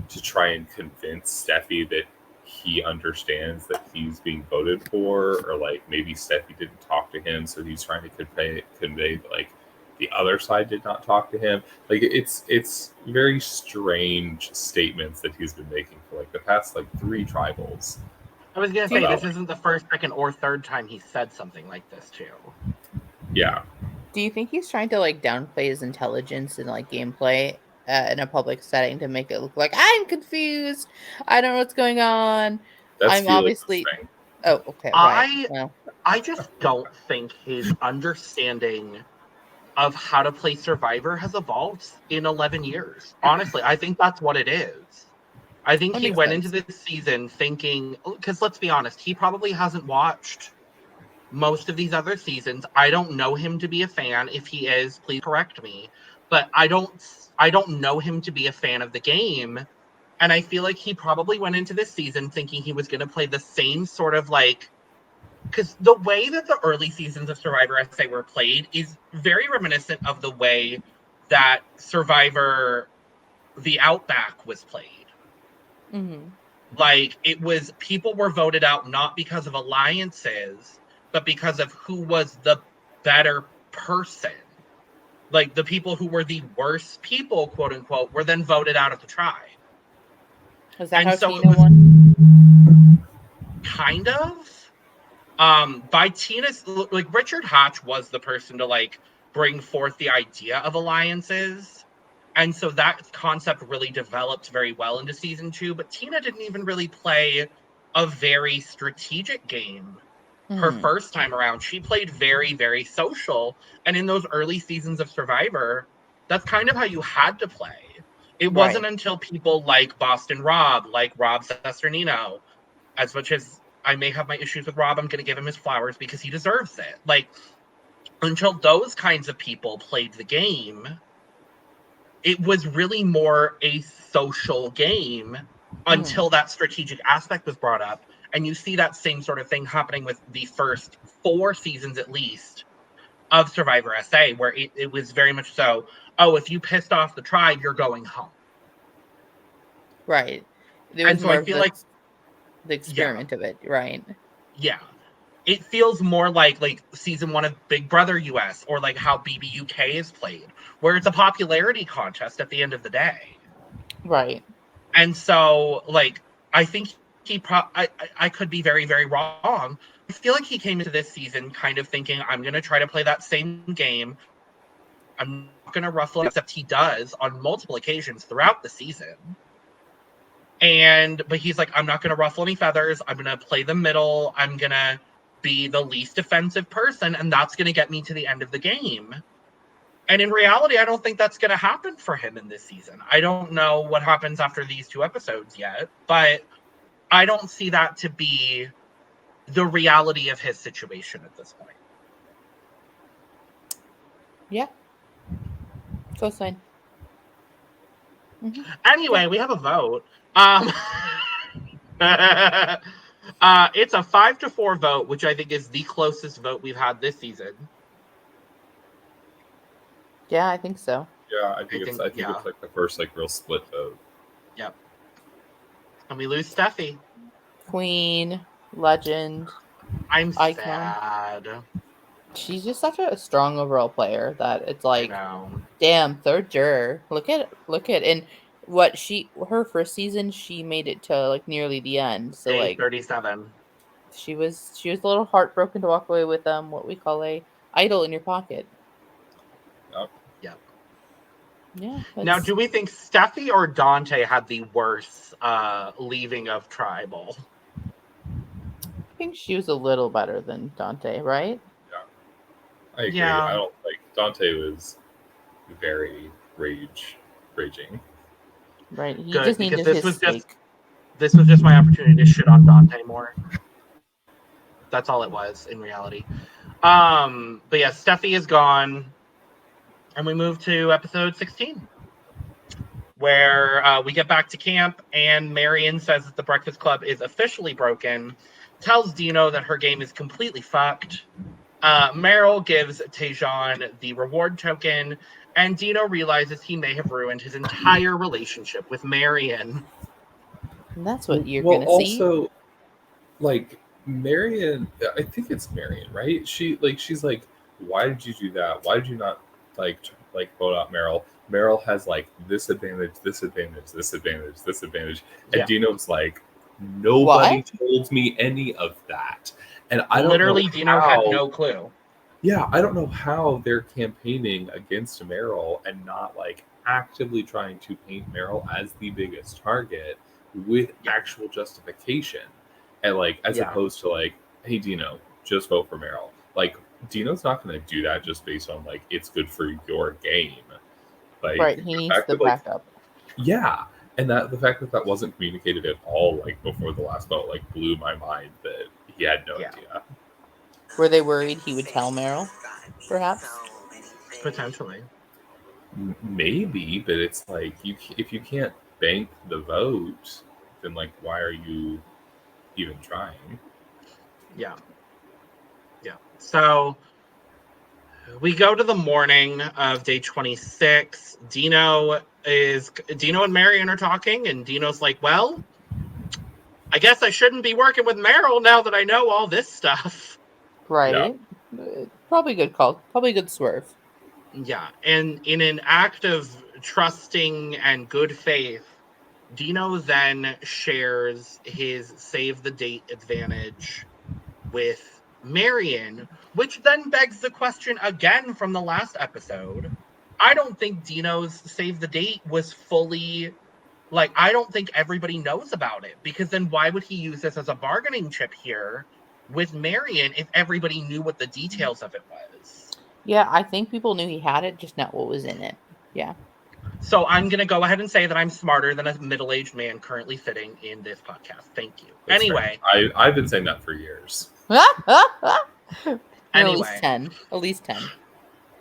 to try and convince Steffi that he understands that he's being voted for, or like maybe Steffi didn't talk to him, so he's trying to convey that like the other side did not talk to him. Like it's very strange statements that he's been making for like the past like 3 tribals. I was gonna say this isn't the first, second, or third time he said something like this too. Yeah. Do you think he's trying to like downplay his intelligence in like gameplay in a public setting to make it look like I'm confused? I don't know what's going on. That's obviously. Oh, okay. Right. I just don't think his understanding of how to play Survivor has evolved in 11 years. Honestly, I think that's what it is. I think he went into this season thinking, because let's be honest, he probably hasn't watched most of these other seasons. I don't know him to be a fan. If he is, please correct me. But I don't know him to be a fan of the game. And I feel like he probably went into this season thinking he was going to play the same sort of like because the way that the early seasons of Survivor SA were played is very reminiscent of the way that Survivor the Outback was played. Mm-hmm. Like, it was, people were voted out not because of alliances, but because of who was the better person. Like, the people who were the worst people, quote unquote, were then voted out of the tribe. Is that And how so Tina it was won? kind of by Tina's, like, Richard Hatch was the person to like bring forth the idea of alliances. And so that concept really developed very well into season 2, but Tina didn't even really play a very strategic game her Mm-hmm. first time around. She played very, very social. And in those early seasons of Survivor, that's kind of how you had to play. It wasn't Right. until people like Boston Rob, like Rob Cesternino, as much as I may have my issues with Rob, I'm going to give him his flowers because he deserves it. Like, until those kinds of people played the game, it was really more a social game Mm-hmm. until that strategic aspect was brought up. And you see that same sort of thing happening with the first 4 seasons, at least, of Survivor SA, where it was very much so, oh, if you pissed off the tribe, you're going home. Right. There And was so I more of feel like, the yeah, experiment of it, right? yeah. It feels more like season 1 of Big Brother US, or like how BBUK is played, where it's a popularity contest at the end of the day. Right. And so, like, I think I could be very, very wrong. I feel like he came into this season kind of thinking, I'm going to try to play that same game. I'm not going to ruffle, except he does on multiple occasions throughout the season. But he's like, I'm not going to ruffle any feathers. I'm going to play the middle. I'm going to be the least offensive person, and that's going to get me to the end of the game. And in reality, I don't think that's going to happen for him in this season. I don't know what happens after these 2 episodes yet, but I don't see that to be the reality of his situation at this point. Yeah. Cosign. Mm-hmm. Anyway, we have a vote. It's a 5-4 vote, which I think is the closest vote we've had this season. Yeah, I think so. Yeah, I think it's like the first like real split vote. Yep. And we lose Steffi. Queen, legend, I'm icon. sad. She's just such a strong overall player that it's I like, know. damn, third juror. Look at and what her first season she made it to like nearly the end. So Day like 37. she was a little heartbroken to walk away with what we call a idol in your pocket. Yep. Yep. Yeah. Now, do we think Steffi or Dante had the worst leaving of Tribal? I think she was a little better than Dante, right? Yeah, I agree. Yeah. I don't like Dante was very raging. Right. He Good, just because needed his steak. this was just my opportunity to shit on Dante more. That's all it was in reality. But yeah, Steffi is gone, and we move to episode 16, where we get back to camp, and Marion says that the Breakfast Club is officially broken, tells Dino that her game is completely fucked. Meryl gives Tejan the reward token, and Dino realizes he may have ruined his entire relationship with Marion. And that's what you're Well, gonna see. also, like Marion, I think it's Marion, right? She's like, why did you do that? Why did you not like vote out Meryl? Meryl has like this advantage, this advantage, this advantage, this advantage, and Yeah. Dino's like, nobody told me any of that, and I don't Literally, know Dino how, had no clue. Yeah, I don't know how they're campaigning against Meryl and not like actively trying to paint Meryl as the biggest target with actual justification. And like as opposed to like, hey Dino, just vote for Meryl. Like Dino's not gonna do that just based on like it's good for your game. Like Right, he needs fact the that, like, backup. yeah. And that the fact that that wasn't communicated at all like before the last vote like blew my mind that he had no idea. Were they worried he would tell Meryl, perhaps? Potentially. Maybe, but it's like if you can't bank the vote, then like why are you even trying? Yeah. Yeah. So we go to the morning of day 26. Dino and Marion are talking, and Dino's like, well, I guess I shouldn't be working with Meryl now that I know all this stuff. Right. Probably a good call. Probably a good swerve. Yeah. And in an act of trusting and good faith, Dino then shares his save the date advantage with Marion, which then begs the question again from the last episode. I don't think Dino's save the date was fully, like, I don't think everybody knows about it, because then why would he use this as a bargaining chip here with Marion if everybody knew what the details of it was? Yeah, I think people knew he had it, just not what was in it. Yeah. So I'm going to go ahead and say that I'm smarter than a middle-aged man currently sitting in this podcast. Thank you. That's Anyway. fair. I've been saying that for years. Anyway. At Anyway. least 10. At least 10.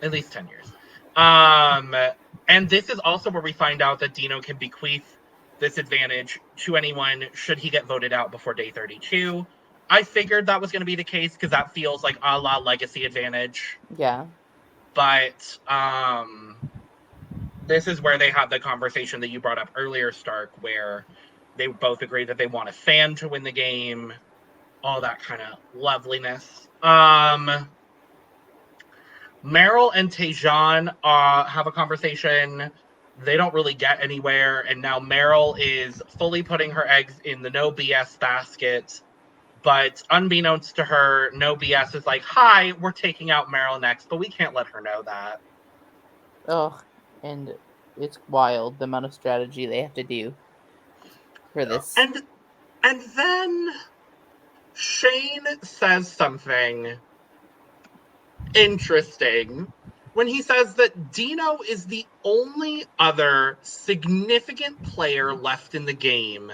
At least 10 years. And this is also where we find out that Dino can bequeath this advantage to anyone should he get voted out before day 32. I figured that was going to be the case because that feels like a la legacy advantage. Yeah. But this is where they have the conversation that you brought up earlier, Stark, where they both agree that they want a fan to win the game, all that kind of loveliness. Meryl and Tejan have a conversation. They don't really get anywhere, and now Meryl is fully putting her eggs in the no BS basket. But unbeknownst to her, no BS is like, hi, we're taking out Meryl next, but we can't let her know that. Ugh. And it's wild the amount of strategy they have to do for this. And then Shane says something interesting when he says that Dino is the only other significant player left in the game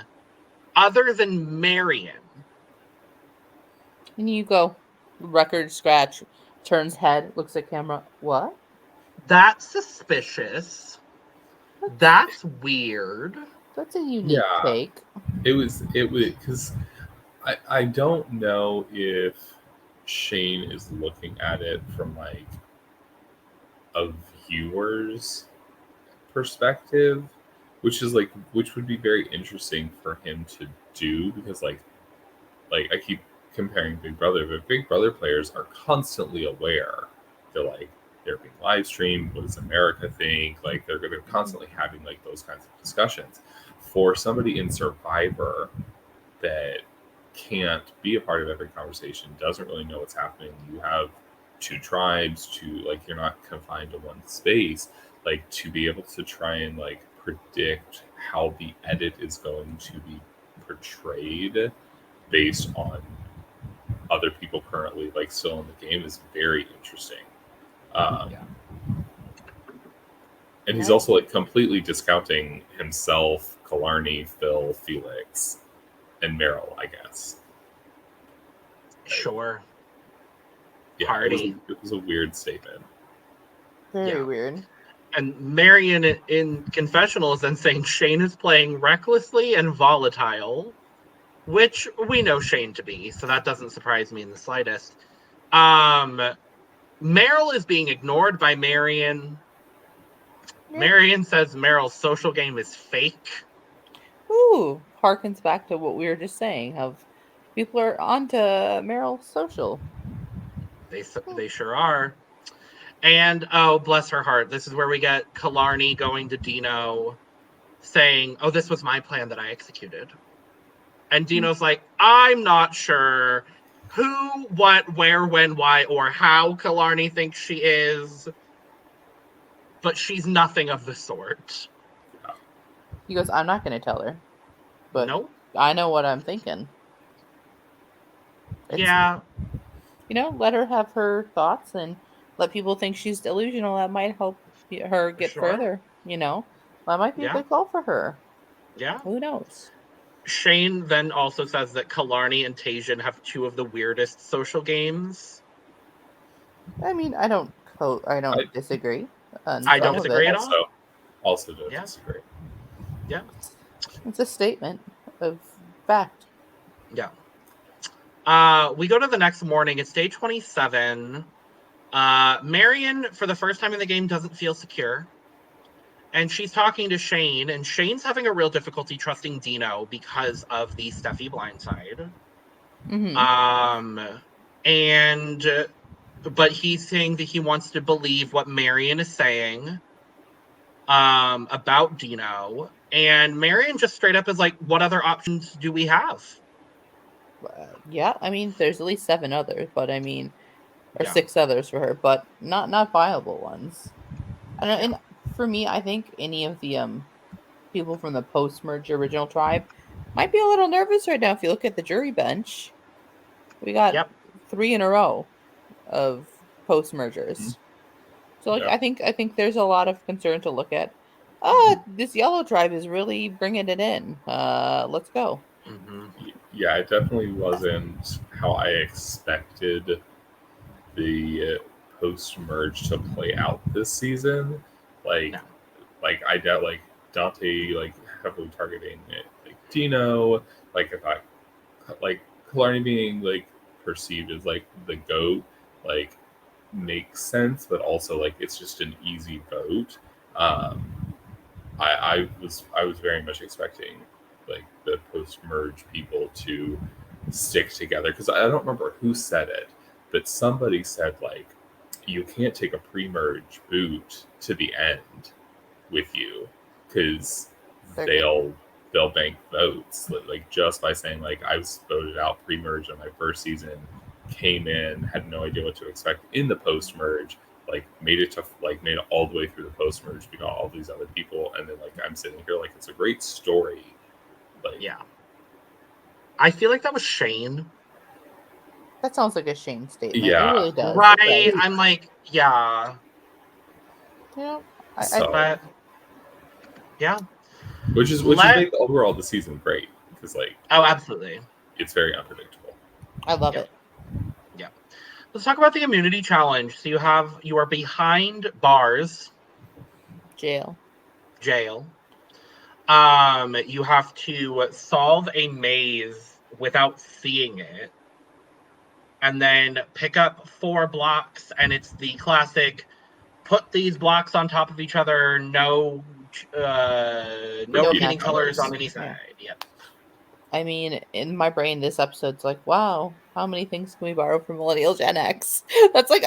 other than Marion. And you go, record scratch, turns head, looks at camera. What? That's suspicious. That's weird. That's a unique take. It was because I don't know if Shane is looking at it from like a viewer's perspective, which would be very interesting for him to do, because like I keep comparing Big Brother, but Big Brother players are constantly aware. They're being live streamed. What does America think? Like they're constantly having like those kinds of discussions. For somebody in Survivor that can't be a part of every conversation, doesn't really know what's happening. You have two tribes, you're not confined to one space. Like to be able to try and like predict how the edit is going to be portrayed based on other people currently like still in the game is very interesting. And he's also like completely discounting himself, Killarney, Phil, Felix, and Meryl, I guess. Sure. Yeah, Party. It was a weird statement. Very weird. And Marion in confessional is then saying Shane is playing recklessly and volatile, which we know Shane to be, so that doesn't surprise me in the slightest. Meryl is being ignored by Marion. Marion says Meryl's social game is fake. Ooh, harkens back to what we were just saying of people are onto Meryl's social. They sure are. And oh, bless her heart, this is where we get Killarney going to Dino saying, oh, this was my plan that I executed. And Dino's like, I'm not sure who, what, where, when, why, or how Killarney thinks she is, but she's nothing of the sort. He goes, I'm not going to tell her, but nope. I know what I'm thinking. Yeah. Let her have her thoughts and let people think she's delusional. That might help her get further, That might be a good call for her. Yeah. Who knows? Shane then also says that Killarney and Tajan have two of the weirdest social games. I mean, I don't disagree. I don't disagree at all. Also don't disagree. Yeah. It's a statement of fact. Yeah. We go to the next morning. It's day 27. Marion, for the first time in the game, doesn't feel secure. And she's talking to Shane, and Shane's having a real difficulty trusting Dino because of the Steffi blindside. But he's saying that he wants to believe what Marion is saying about Dino. And Marion just straight up is like, what other options do we have? Yeah, I mean, there's at least 7 others, but I mean, or Yeah. 6 others for her, but not viable ones. I don't know, Yeah. and for me, I think any of the people from the post-merge original tribe might be a little nervous right now. If you look at the jury bench, we got Yep. 3 in a row of post-mergers. So like Yeah. I think there's a lot of concern to look at. This yellow tribe is really bringing it in. Let's go. Yeah, it definitely wasn't how I expected the post merge to play out this season. Like, No. like I doubt like Dante like heavily targeting it, like Dino. Like if I like Killarney being like perceived as like the GOAT, like makes sense, but also like it's just an easy vote. I was very much expecting like the post merge people to stick together because I don't remember who said it, but somebody said like you can't take a pre merge boot to the end with you because they'll bank votes like just by saying like I was voted out pre merge in my first season, came in, had no idea what to expect in the post merge, like made it all the way through the post merge, we got all these other people, and then like I'm sitting here like it's a great story. Like Yeah. I feel like that was Shane. That sounds like a Shane statement. Yeah. It really does. Right. I'm like, yeah. You know, But yeah. Which is make overall the season great because like absolutely. It's very unpredictable. I love it. Yeah. Let's talk about the immunity challenge. So you are behind bars. Jail. You have to solve a maze without seeing it. And then pick up 4 blocks, and it's the classic put these blocks on top of each other, no repeating colors on any side. Yep. I mean, in my brain, this episode's like, wow, how many things can we borrow from Millennial Gen X? That's like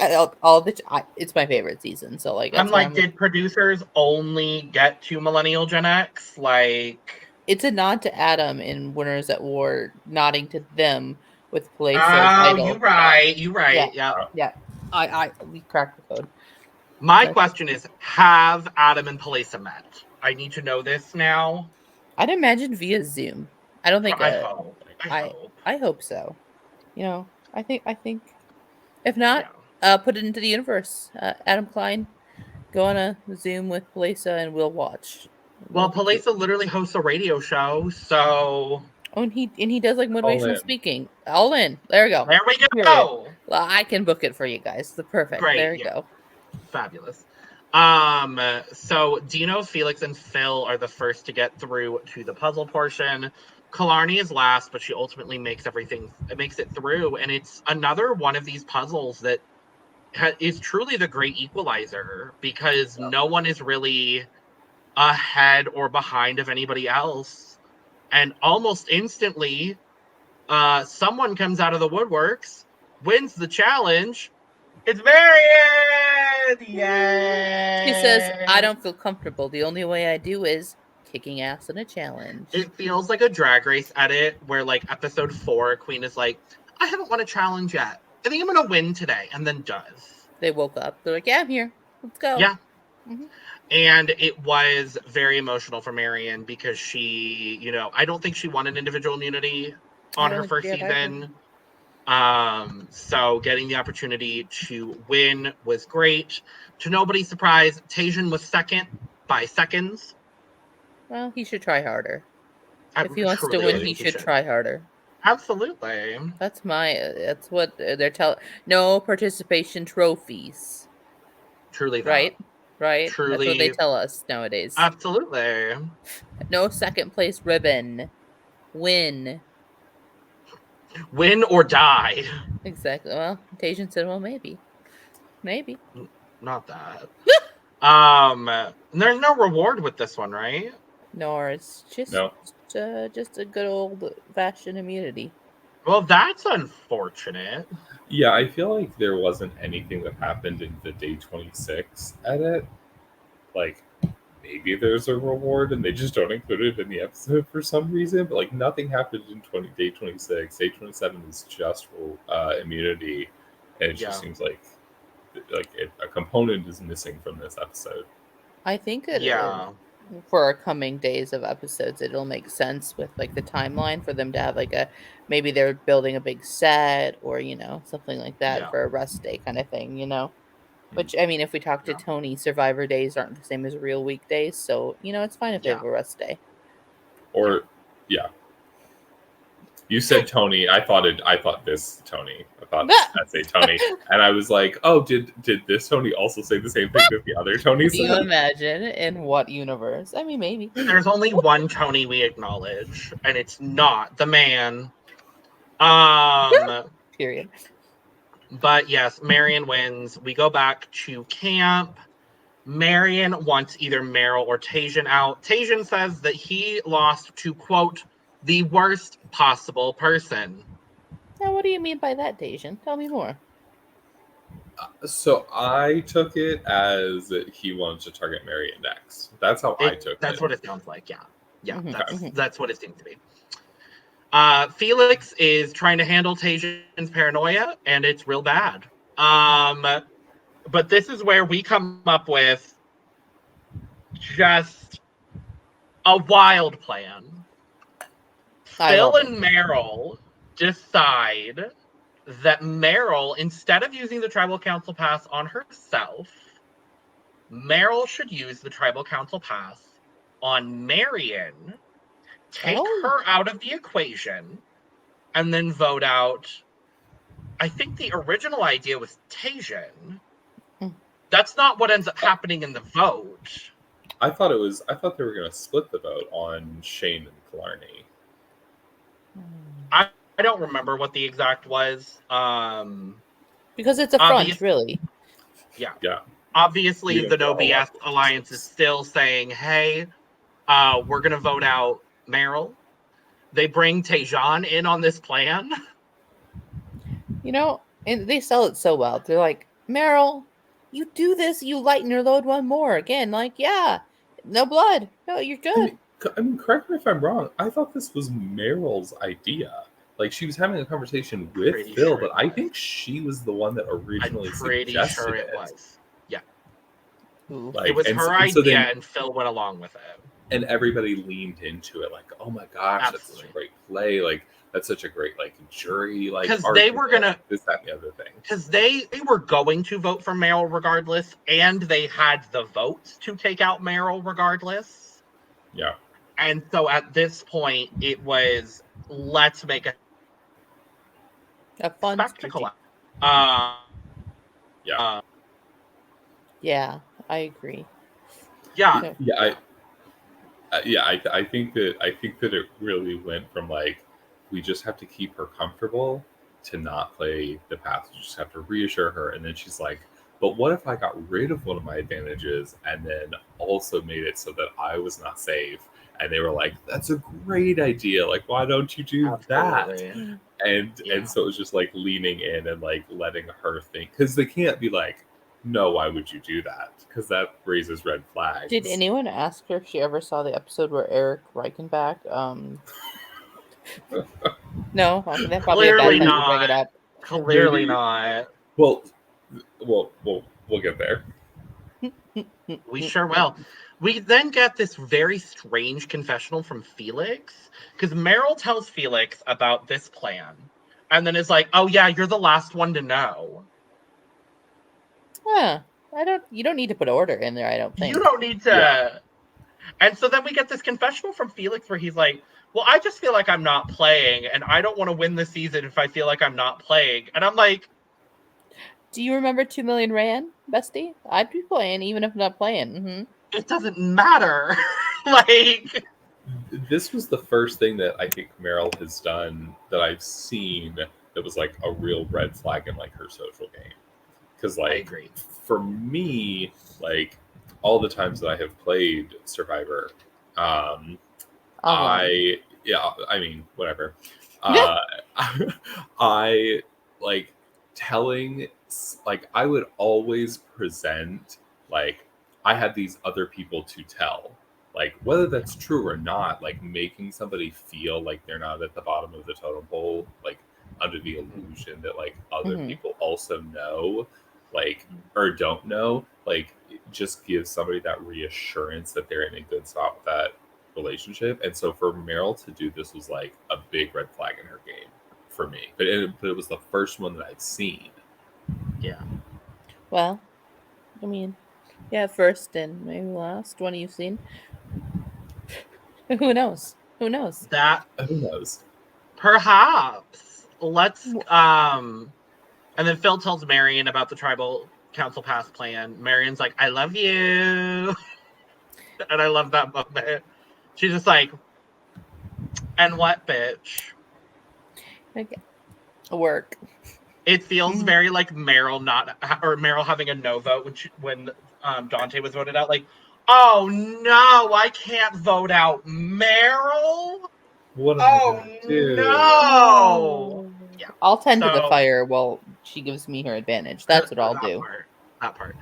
it's my favorite season. So like, I'm like, did producers only get to Millennial Gen X? Like, it's a nod to Adam in Winners at War, nodding to them with Palace's idol. You right. Yeah. We cracked the code. My question is, have Adam and Palesa met? I need to know this now. I'd imagine via Zoom. I don't think. I hope. I hope so. You know, I think. If not, put it into the universe. Adam Klein, go on a Zoom with Palesa, and we'll watch. Well, Palesa literally hosts a radio show, so. Oh, and he does like motivational speaking. All in. There we go. There we go. Well, I can book it for you guys. The perfect. Great. There we go. Fabulous. So Dino, Felix, and Phil are the first to get through to the puzzle portion. Killarney is last, but she ultimately makes it through, and it's another one of these puzzles that is truly the great equalizer because no one is really ahead or behind of anybody else, and almost instantly, someone comes out of the woodworks, wins the challenge. It's Marion! Yay! She says, I don't feel comfortable. The only way I do is kicking ass in a challenge. It feels like a Drag Race edit where, like, episode 4, Queen is like, I haven't won a challenge yet. I think I'm going to win today, and then does. They woke up. They're like, yeah, I'm here. Let's go. Yeah. Mm-hmm. And it was very emotional for Marion because she, I don't think she won an individual immunity on her first season. So getting the opportunity to win was great. To nobody's surprise, Tajan was second by seconds. Well, he should try harder. If he wants to win, he should try harder. Absolutely. That's what they're telling. No participation trophies. Truly that. Right? Truly. That's what they tell us nowadays. Absolutely. No second place ribbon. Win. Win or die. Exactly. Well, Tajan said, well, maybe. Maybe. Not that. There's no reward with this one, right? Nor it's just No. just a good old fashioned immunity. Well, that's unfortunate. Yeah, I feel like there wasn't anything that happened in the day 26 edit. Like, maybe there's a reward and they just don't include it in the episode for some reason, but like nothing happened in day 26. Day 27 is just immunity, and it just seems like a component is missing from this episode. I think that Yeah. for our coming days of episodes, it'll make sense with like the timeline for them to have like maybe they're building a big set or something like that Yeah. for a rest day kind of thing, Which, I mean, if we talk to Tony, Survivor days aren't the same as real weekdays, so it's fine if they have a rest day. Or you said Tony. I thought this Tony. I thought I'd say Tony, and I was like, oh, did this Tony also say the same thing that the other Tony Can you said? imagine in what universe? I mean, maybe. There's only one Tony we acknowledge, and it's not the man. Period. But yes, Marion wins. We go back to camp. Marion wants either Meryl or Tajan out. Tajan says that he lost to, quote, the worst possible person. Now, what do you mean by that, Tajan? Tell me more. So I took it as he wanted to target Marion next. That's how I took it. That's what it sounds like, yeah. Yeah, Mhm. that's what it seems to be. Felix is trying to handle Tajan's paranoia, and it's real bad. But this is where we come up with just a wild plan. Phil and Meryl decide that Meryl, instead of using the tribal council pass on herself, Meryl should use the tribal council pass on Marion, take her out of the equation, and then vote out. I think the original idea was Tajan. That's not what ends up happening in the vote. I thought they were going to split the vote on Shane and Killarney. I don't remember what the exact was. Because it's a front, really. Yeah. Yeah. Obviously, the No BS Alliance is still saying, hey, we're going to vote out Meryl. They bring Tajan in on this plan. And they sell it so well. They're like, Meryl, you do this, you lighten your load one more. Again, like, yeah, no blood. No, you're good. I mean, correct me if I'm wrong. I thought this was Meryl's idea. Like, she was having a conversation with Phil, but I think she was the one that originally suggested it. Was. Yeah. Like, it was her idea, and Phil went along with it. And everybody leaned into it, like, oh my gosh, that's such a great play. Like, that's such a great, like, jury, like, because they were gonna this, that, and the other thing. Because they were going to vote for Meryl regardless, and they had the votes to take out Meryl regardless. Yeah. And so at this point, it was let's make a fun spectacle. Yeah, I agree. Yeah. I think that it really went from like, we just have to keep her comfortable to not play the path. You just have to reassure her. And then she's like, but what if I got rid of one of my advantages and then also made it so that I was not safe? And they were like, that's a great idea. Like, why don't you do that? And so it was just like leaning in and like letting her think, because they can't be like, no, why would you do that? Because that raises red flags. Did anyone ask her if she ever saw the episode where Eric Reichenbach no, I mean, that probably clearly a bad time not. To bring it up. Clearly not. Well, we'll get there. We sure will. We then get this very strange confessional from Felix, because Meryl tells Felix about this plan, and then is like, "Oh yeah, you're the last one to know." Yeah, you don't need to put order in there. I don't think you don't need to. Yeah. And so then we get this confessional from Felix where he's like, well, I just feel like I'm not playing, and I don't want to win the season if I feel like I'm not playing. And I'm like, do you remember 2 Million Rand, bestie? I'd be playing even if I'm not playing. Mm-hmm. It doesn't matter. Like, this was the first thing that I think Meryl has done that I've seen that was like a real red flag in like her social game. Because I like agree. for me, like all the times that I have played Survivor, um, Online. I mean, whatever. Uh, I like telling, like, I would always present, like, I had these other people to tell. Like, whether that's true or not, like, making somebody feel like they're not at the bottom of the totem pole, like, under the illusion that, like, other Mhm. people also know, like, or don't know, like, it just gives somebody that reassurance that they're in a good spot with that relationship. And so for Meryl to do this was like a big red flag in her game for me. But it was the first one that I'd seen. Yeah. Well, I mean, yeah, first and maybe last one you've seen. Who knows? Who knows? That Who knows? perhaps. Let's Wh- and then Phil tells Marion about the tribal council pass plan. Marion's like, I love you. And I love that moment. She's just like, and what, bitch? Okay. Work. It feels Mhm. very like Meryl Meryl having a no vote when Dante was voted out. Like, oh no, I can't vote out Meryl. What am I Oh gonna do? no. No. Yeah. I'll tend to the So fire while she gives me her advantage. That's what I'll that do. part. That part.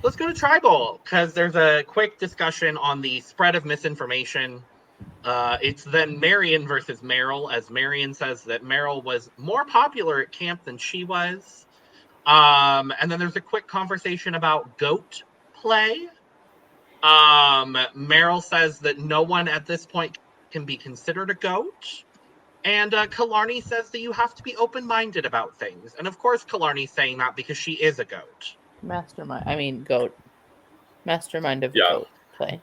Let's go to tribal because there's a quick discussion on the spread of misinformation. It's then Marion versus Meryl, as Marion says that Meryl was more popular at camp than she was. And then there's a quick conversation about goat play. Meryl says that no one at this point can be considered a goat. And Killarney says that you have to be open minded about things. And of course, Killarney's saying that because she is a goat. Mastermind. I mean, goat. Mastermind of Yeah. goat play.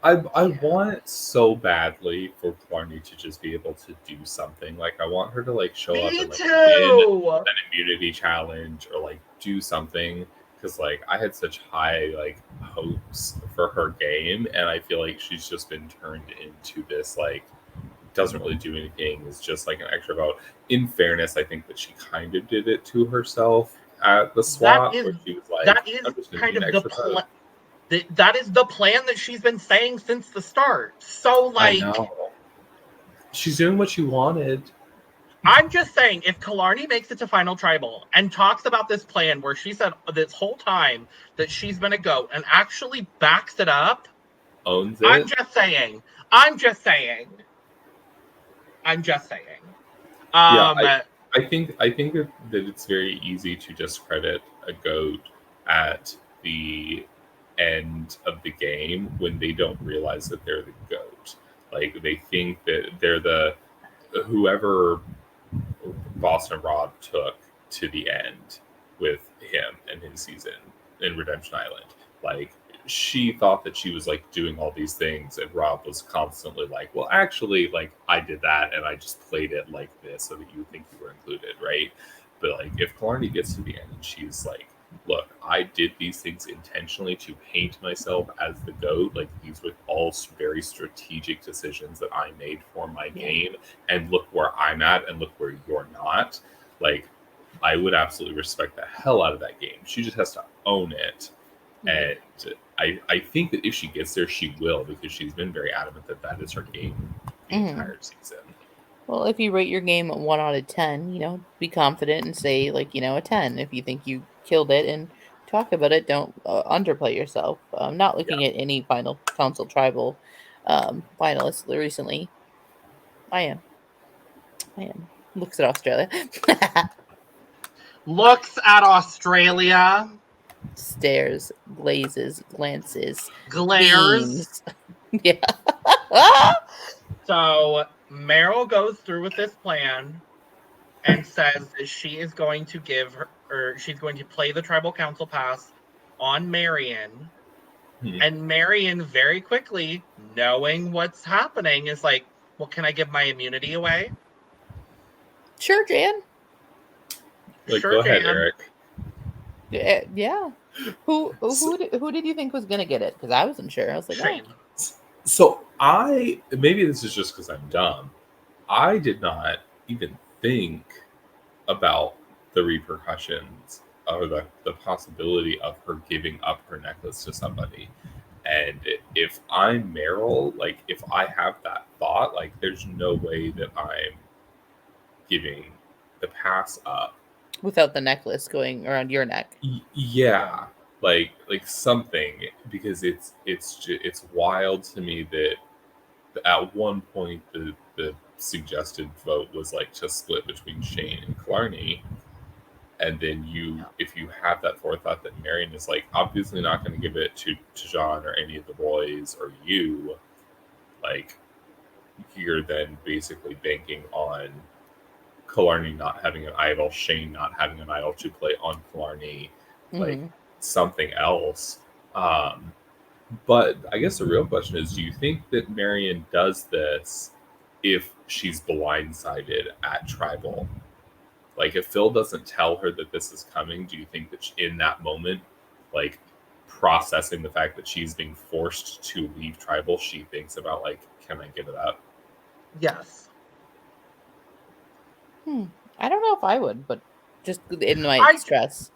I Yeah. want so badly for Clarny to just be able to do something. Like I want her to like show up Me and like win too. an immunity challenge or like do something because like I had such high like hopes for her game and I feel like she's just been turned into this like doesn't really do anything is just like an extra vote. In fairness, I think that she kind of did it to herself at the That swap is where she was like, that is I'm just gonna be kind an of the extra vote. plan. That is the plan that she's been saying since the start. So I like, know. She's doing what she wanted. I'm just saying, if Killarney makes it to Final Tribal and talks about this plan where she said this whole time that she's been a goat and actually backs it up, Owns I'm it. just saying. I'm just saying. I'm just saying. Yeah, Um, I think that it's very easy to discredit a goat at the end of the game when they don't realize that they're the goat. Like they think that they're the whoever Boston Rob took to the end with him and his season in Redemption Island. Like she thought that she was like doing all these things and Rob was constantly like, well actually like I did that and I just played it like this so that you would think you were included, right? But like if Clarny gets to the end and she's like, look, I did these things intentionally to paint myself as the GOAT. Like these were all very strategic decisions that I made for my game. And look where I'm at and look where you're not. Like I would absolutely respect the hell out of that game. She just has to own it. And I think that if she gets there, she will because she's been very adamant that that is her game the Mhm. entire season. Well, if you rate your game a 1 out of 10, be confident and say, like, a 10 if you think you killed it and talk about it. Don't underplay yourself. I'm not Yeah. looking at any Final Council Tribal finalists recently. I am. I am. Looks at Australia. looks at Australia, Stares, glazes, glances, glares. beams. Yeah. So Meryl goes through with this plan and says that she is going to give her, or she's going to play the tribal council pass on Marion. Hmm. And Marion very quickly, knowing what's happening, is like, well, can I give my immunity away? Sure, Jan. Like, Sure go ahead, can. Eric. Yeah. Who So, who did you think was gonna get it? Because I wasn't sure. I was like, oh, Shane. So maybe this is just because I'm dumb. I did not even think about the repercussions or the possibility of her giving up her necklace to somebody. And if I'm Meryl, like if I have that thought, like there's no way that I'm giving the pass up Without the necklace going around your neck. Yeah, like something, because it's wild to me that at one point the suggested vote was like to split between Shane and Clarny, and then if you have that forethought that Marion is like obviously not going to give it to John or any of the boys or you, like you're then basically banking on Killarney not having an idol, Shane not having an idol to play on Killarney, like something else. But I guess the real question is, do you think that Marion does this if she's blindsided at Tribal? Like, if Phil doesn't tell her that this is coming, do you think that in that moment, like, processing the fact that she's being forced to leave Tribal, she thinks about, like, can I give it up? Yes. I don't know if I would, but just in my stress.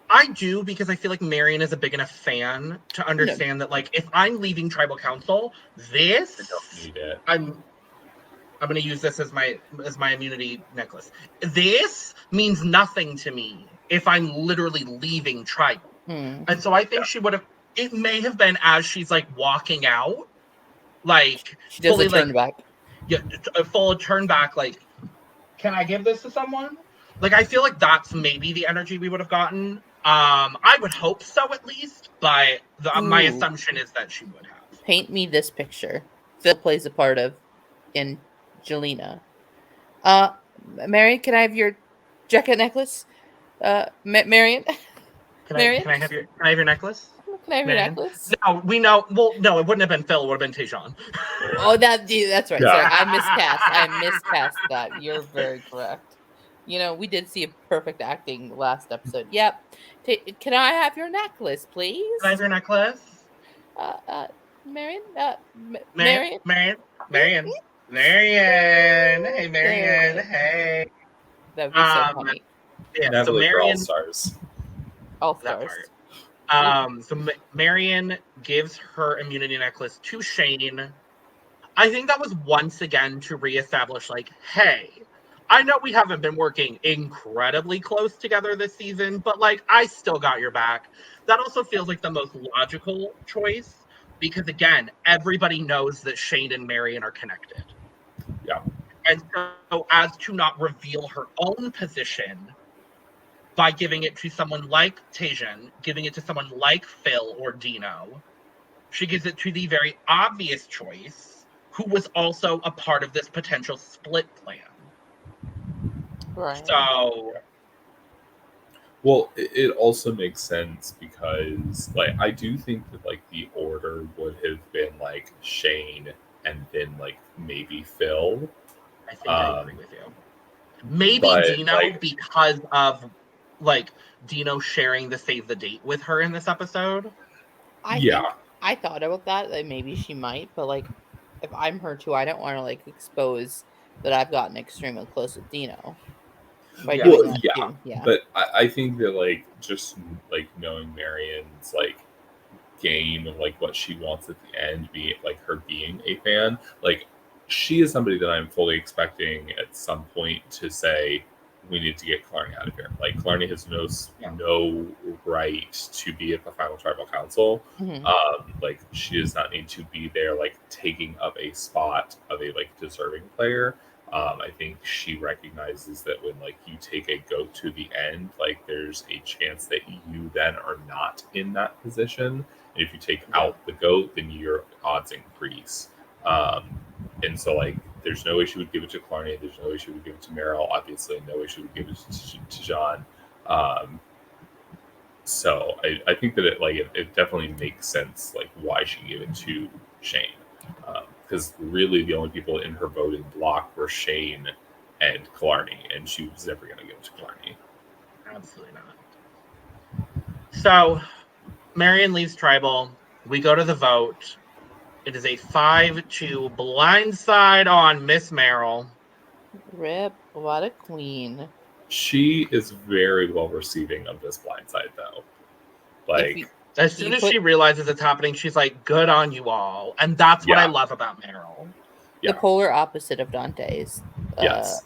I do, because I feel like Marion is a big enough fan to understand that, like, if I'm leaving Tribal Council, this I don't need it. I'm going to use this as my immunity necklace. This means nothing to me if I'm literally leaving Tribal. And so I think she would have. It may have been as she's like walking out, like she does fully a turn back. Yeah, a full turn back. Like, can I give this to someone? Like, I feel like that's maybe the energy we would have gotten. I would hope so, at least. But my assumption is that she would have. Paint me this picture. Phil plays a part of in Jelena. Marion, can I have your jacket necklace? Marion? Can I have your necklace? Can I have your necklace? No, we know. Well, no, it wouldn't have been Phil. It would have been Tajon. Oh, that's right. Yeah. Sorry, I miscast that. You're very correct. You know, we did see a perfect acting last episode. Yep. Can I have your necklace, please? Can I have your necklace? Marion? Marion? Marion? Hey, Marion. Hey. That would be so funny. Yeah, so Marion. All stars. So Marion gives her immunity necklace to Shane. I think that was once again to reestablish, like, hey, I know we haven't been working incredibly close together this season, but, like, I still got your back. That also feels like the most logical choice because, again, everybody knows that Shane and Marion are connected. Yeah. And so as to not reveal her own position by giving it to someone like Tajon, giving it to someone like Phil or Dino, she gives it to the very obvious choice, who was also a part of this potential split plan. Right. So, well, it also makes sense because, like, I do think that, like, the order would have been, like, Shane and then, like, maybe Phil. I think I agree with you. Maybe Dino, like, because of, like, Dino sharing the save the date with her in this episode. I thought about that maybe she might, but, like, if I'm her too, I don't want to, like, expose that I've gotten extremely close with Dino. Yeah. But I think that, like, just, like, knowing Marion's, like, game and, like, what she wants at the end, be it, like, her being a fan, like, she is somebody that I'm fully expecting at some point to say, we need to get Killarney out of here. Like, Killarney has no right to be at the final tribal council. Like, she does not need to be there, like, taking up a spot of a, like, deserving player. I think she recognizes that when, like, you take a goat to the end, like, there's a chance that you then are not in that position. And if you take out the goat, then your odds increase. And so, like, there's no way she would give it to Killarney. There's no way she would give it to Meryl. Obviously, no way she would give it to John. So I think that it definitely makes sense, like, why she gave it to Shane. Because really the only people in her voting block were Shane and Killarney, and she was never going to give it to Killarney. Absolutely not. So Marion leaves Tribal. We go to the vote. It is a 5-2 blindside on Miss Meryl. Rip, what a queen. She is very well receiving of this blindside, though. Like, as soon as she realizes it's happening, she's like, good on you all. And that's what I love about Meryl. The polar opposite of Dante's. Yes.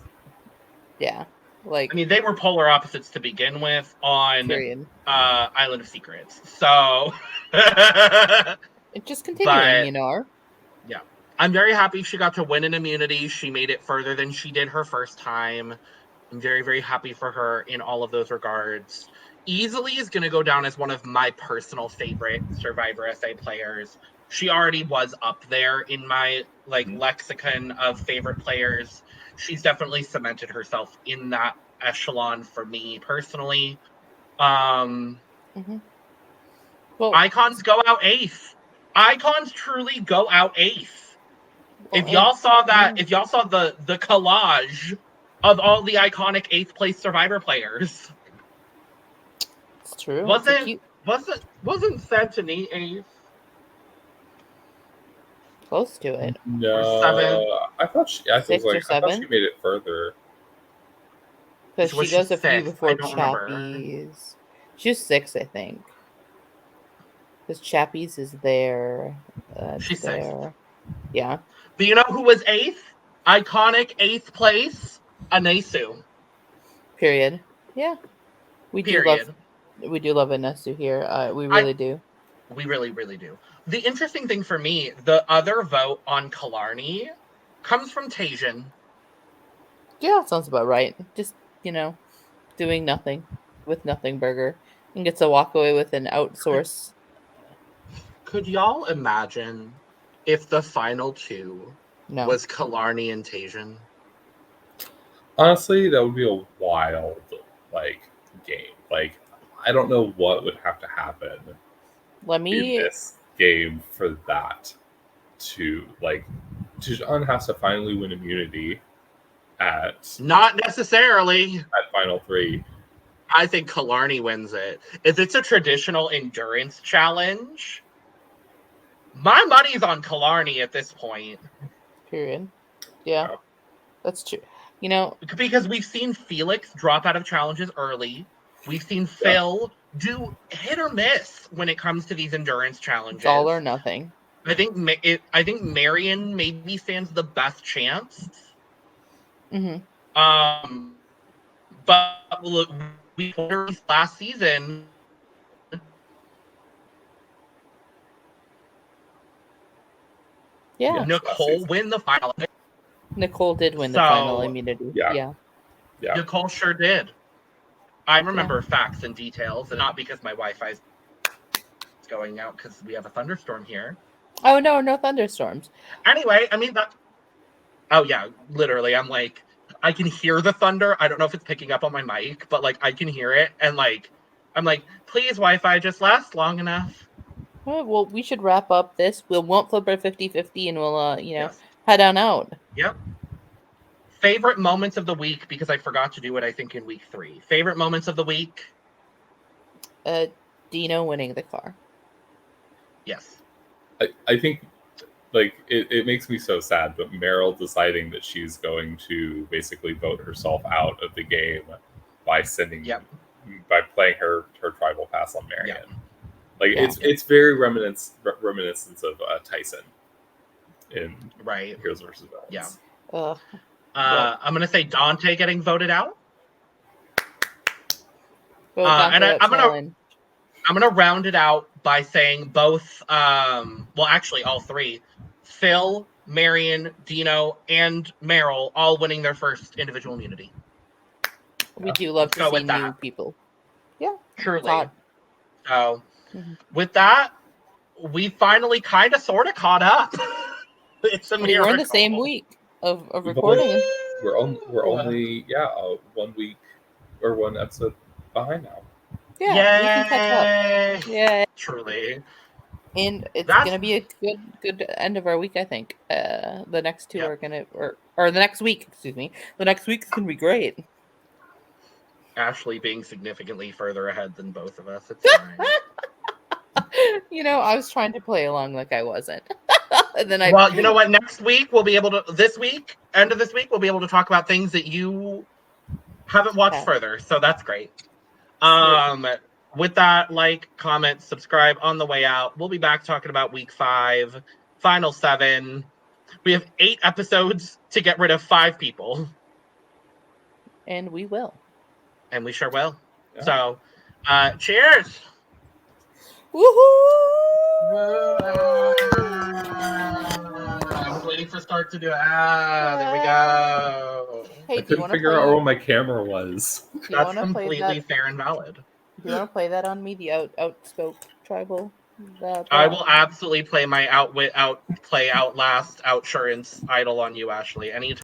Yeah. Like, I mean, they were polar opposites to begin with on period. Island of Secrets. So it's just continuing, you know. Yeah. I'm very happy she got to win an immunity. She made it further than she did her first time. I'm very, very happy for her in all of those regards. Easily is going to go down as one of my personal favorite Survivor SA players. She already was up there in my lexicon of favorite players. She's definitely cemented herself in that echelon for me personally. Well, Icons go out eighth. Icons truly go out eighth. If y'all saw that, if y'all saw the collage of all the iconic 8th place Survivor players, it's true. Wasn't Santini 8th? Close to it. No, or 7th? I thought she made it further. Because she does a few before Chappie's. She's 6, I think. Because Chappie's is there. She's there. 6th. Yeah. But you know who was 8th? Iconic 8th place? Anesu. Period. Yeah. We do love Anesu here. We really do. We really, really do. The interesting thing for me, the other vote on Killarney comes from Tajan. Yeah, that sounds about right. Just, doing nothing with Nothing Burger and gets a walk away with an outsource. Could y'all imagine if the final 2 was Killarney and Tajan? Honestly, that would be a wild, game. I don't know what would have to happen in this game for that to, Tajan has to finally win immunity at... Not necessarily. At Final 3. I think Killarney wins it. If it's a traditional endurance challenge, my money's on Killarney at this point. Period. Yeah, that's true. Because we've seen Felix drop out of challenges early. We've seen Phil do hit or miss when it comes to these endurance challenges. It's all or nothing. I think Marion maybe stands the best chance. But look, we last season. Yeah. Nicole win the final. Nicole did win the final immunity. Yeah. Nicole sure did. I remember facts and details, and not because my Wi-Fi is going out because we have a thunderstorm here. Oh, no thunderstorms. Anyway, I mean that. Oh yeah, literally, I'm like, I can hear the thunder. I don't know if it's picking up on my mic, but I can hear it, and I'm like, please, Wi-Fi, just last long enough. Well, we should wrap up this. We won't flip our 50-50, and we'll, head on out. Yep. Favorite moments of the week, because I forgot to do it, I think, in week 3. Favorite moments of the week? Dino winning the car. Yes. I think, it makes me so sad, but Meryl deciding that she's going to basically vote herself out of the game by by playing her tribal pass on Marion. It's very reminiscent of Tyson in Heroes vs. Villains. Yeah. I'm going to say Dante getting voted out. And I'm going to round it out by saying both, actually all 3, Phil, Marion, Dino, and Meryl all winning their first individual immunity. We do love to see new people. Yeah. Truly. So, with that, we finally kind of sort of caught up. It's a miracle. We're in the same week of recording. We're only 1 week or 1 episode behind now. Yeah, we can catch up. Yeah, truly. And it's gonna be a good end of our week, I think. The next 2 are gonna, or the next week, excuse me. The next week's gonna be great. Ashley being significantly further ahead than both of us. It's fine. You know, I was trying to play along like I wasn't. And then Well, you know what? Next week we'll be able to. End of this week, we'll be able to talk about things that you haven't watched Yeah. further. So that's great. Sweet. With that, like, comment, subscribe on the way out. We'll be back talking about week 5, final 7. We have 8 episodes to get rid of 5 people, And we will. and we sure will. Yeah. So, cheers. Woohoo! I was waiting for Stark to do it. There we go. Hey, I do you couldn't want to figure play? out where my camera was. Do you That's want to play completely that? fair and valid. Do you want to play that on me? The outspoke tribal. I will absolutely play my outlast outsurance idol on you, Ashley, anytime.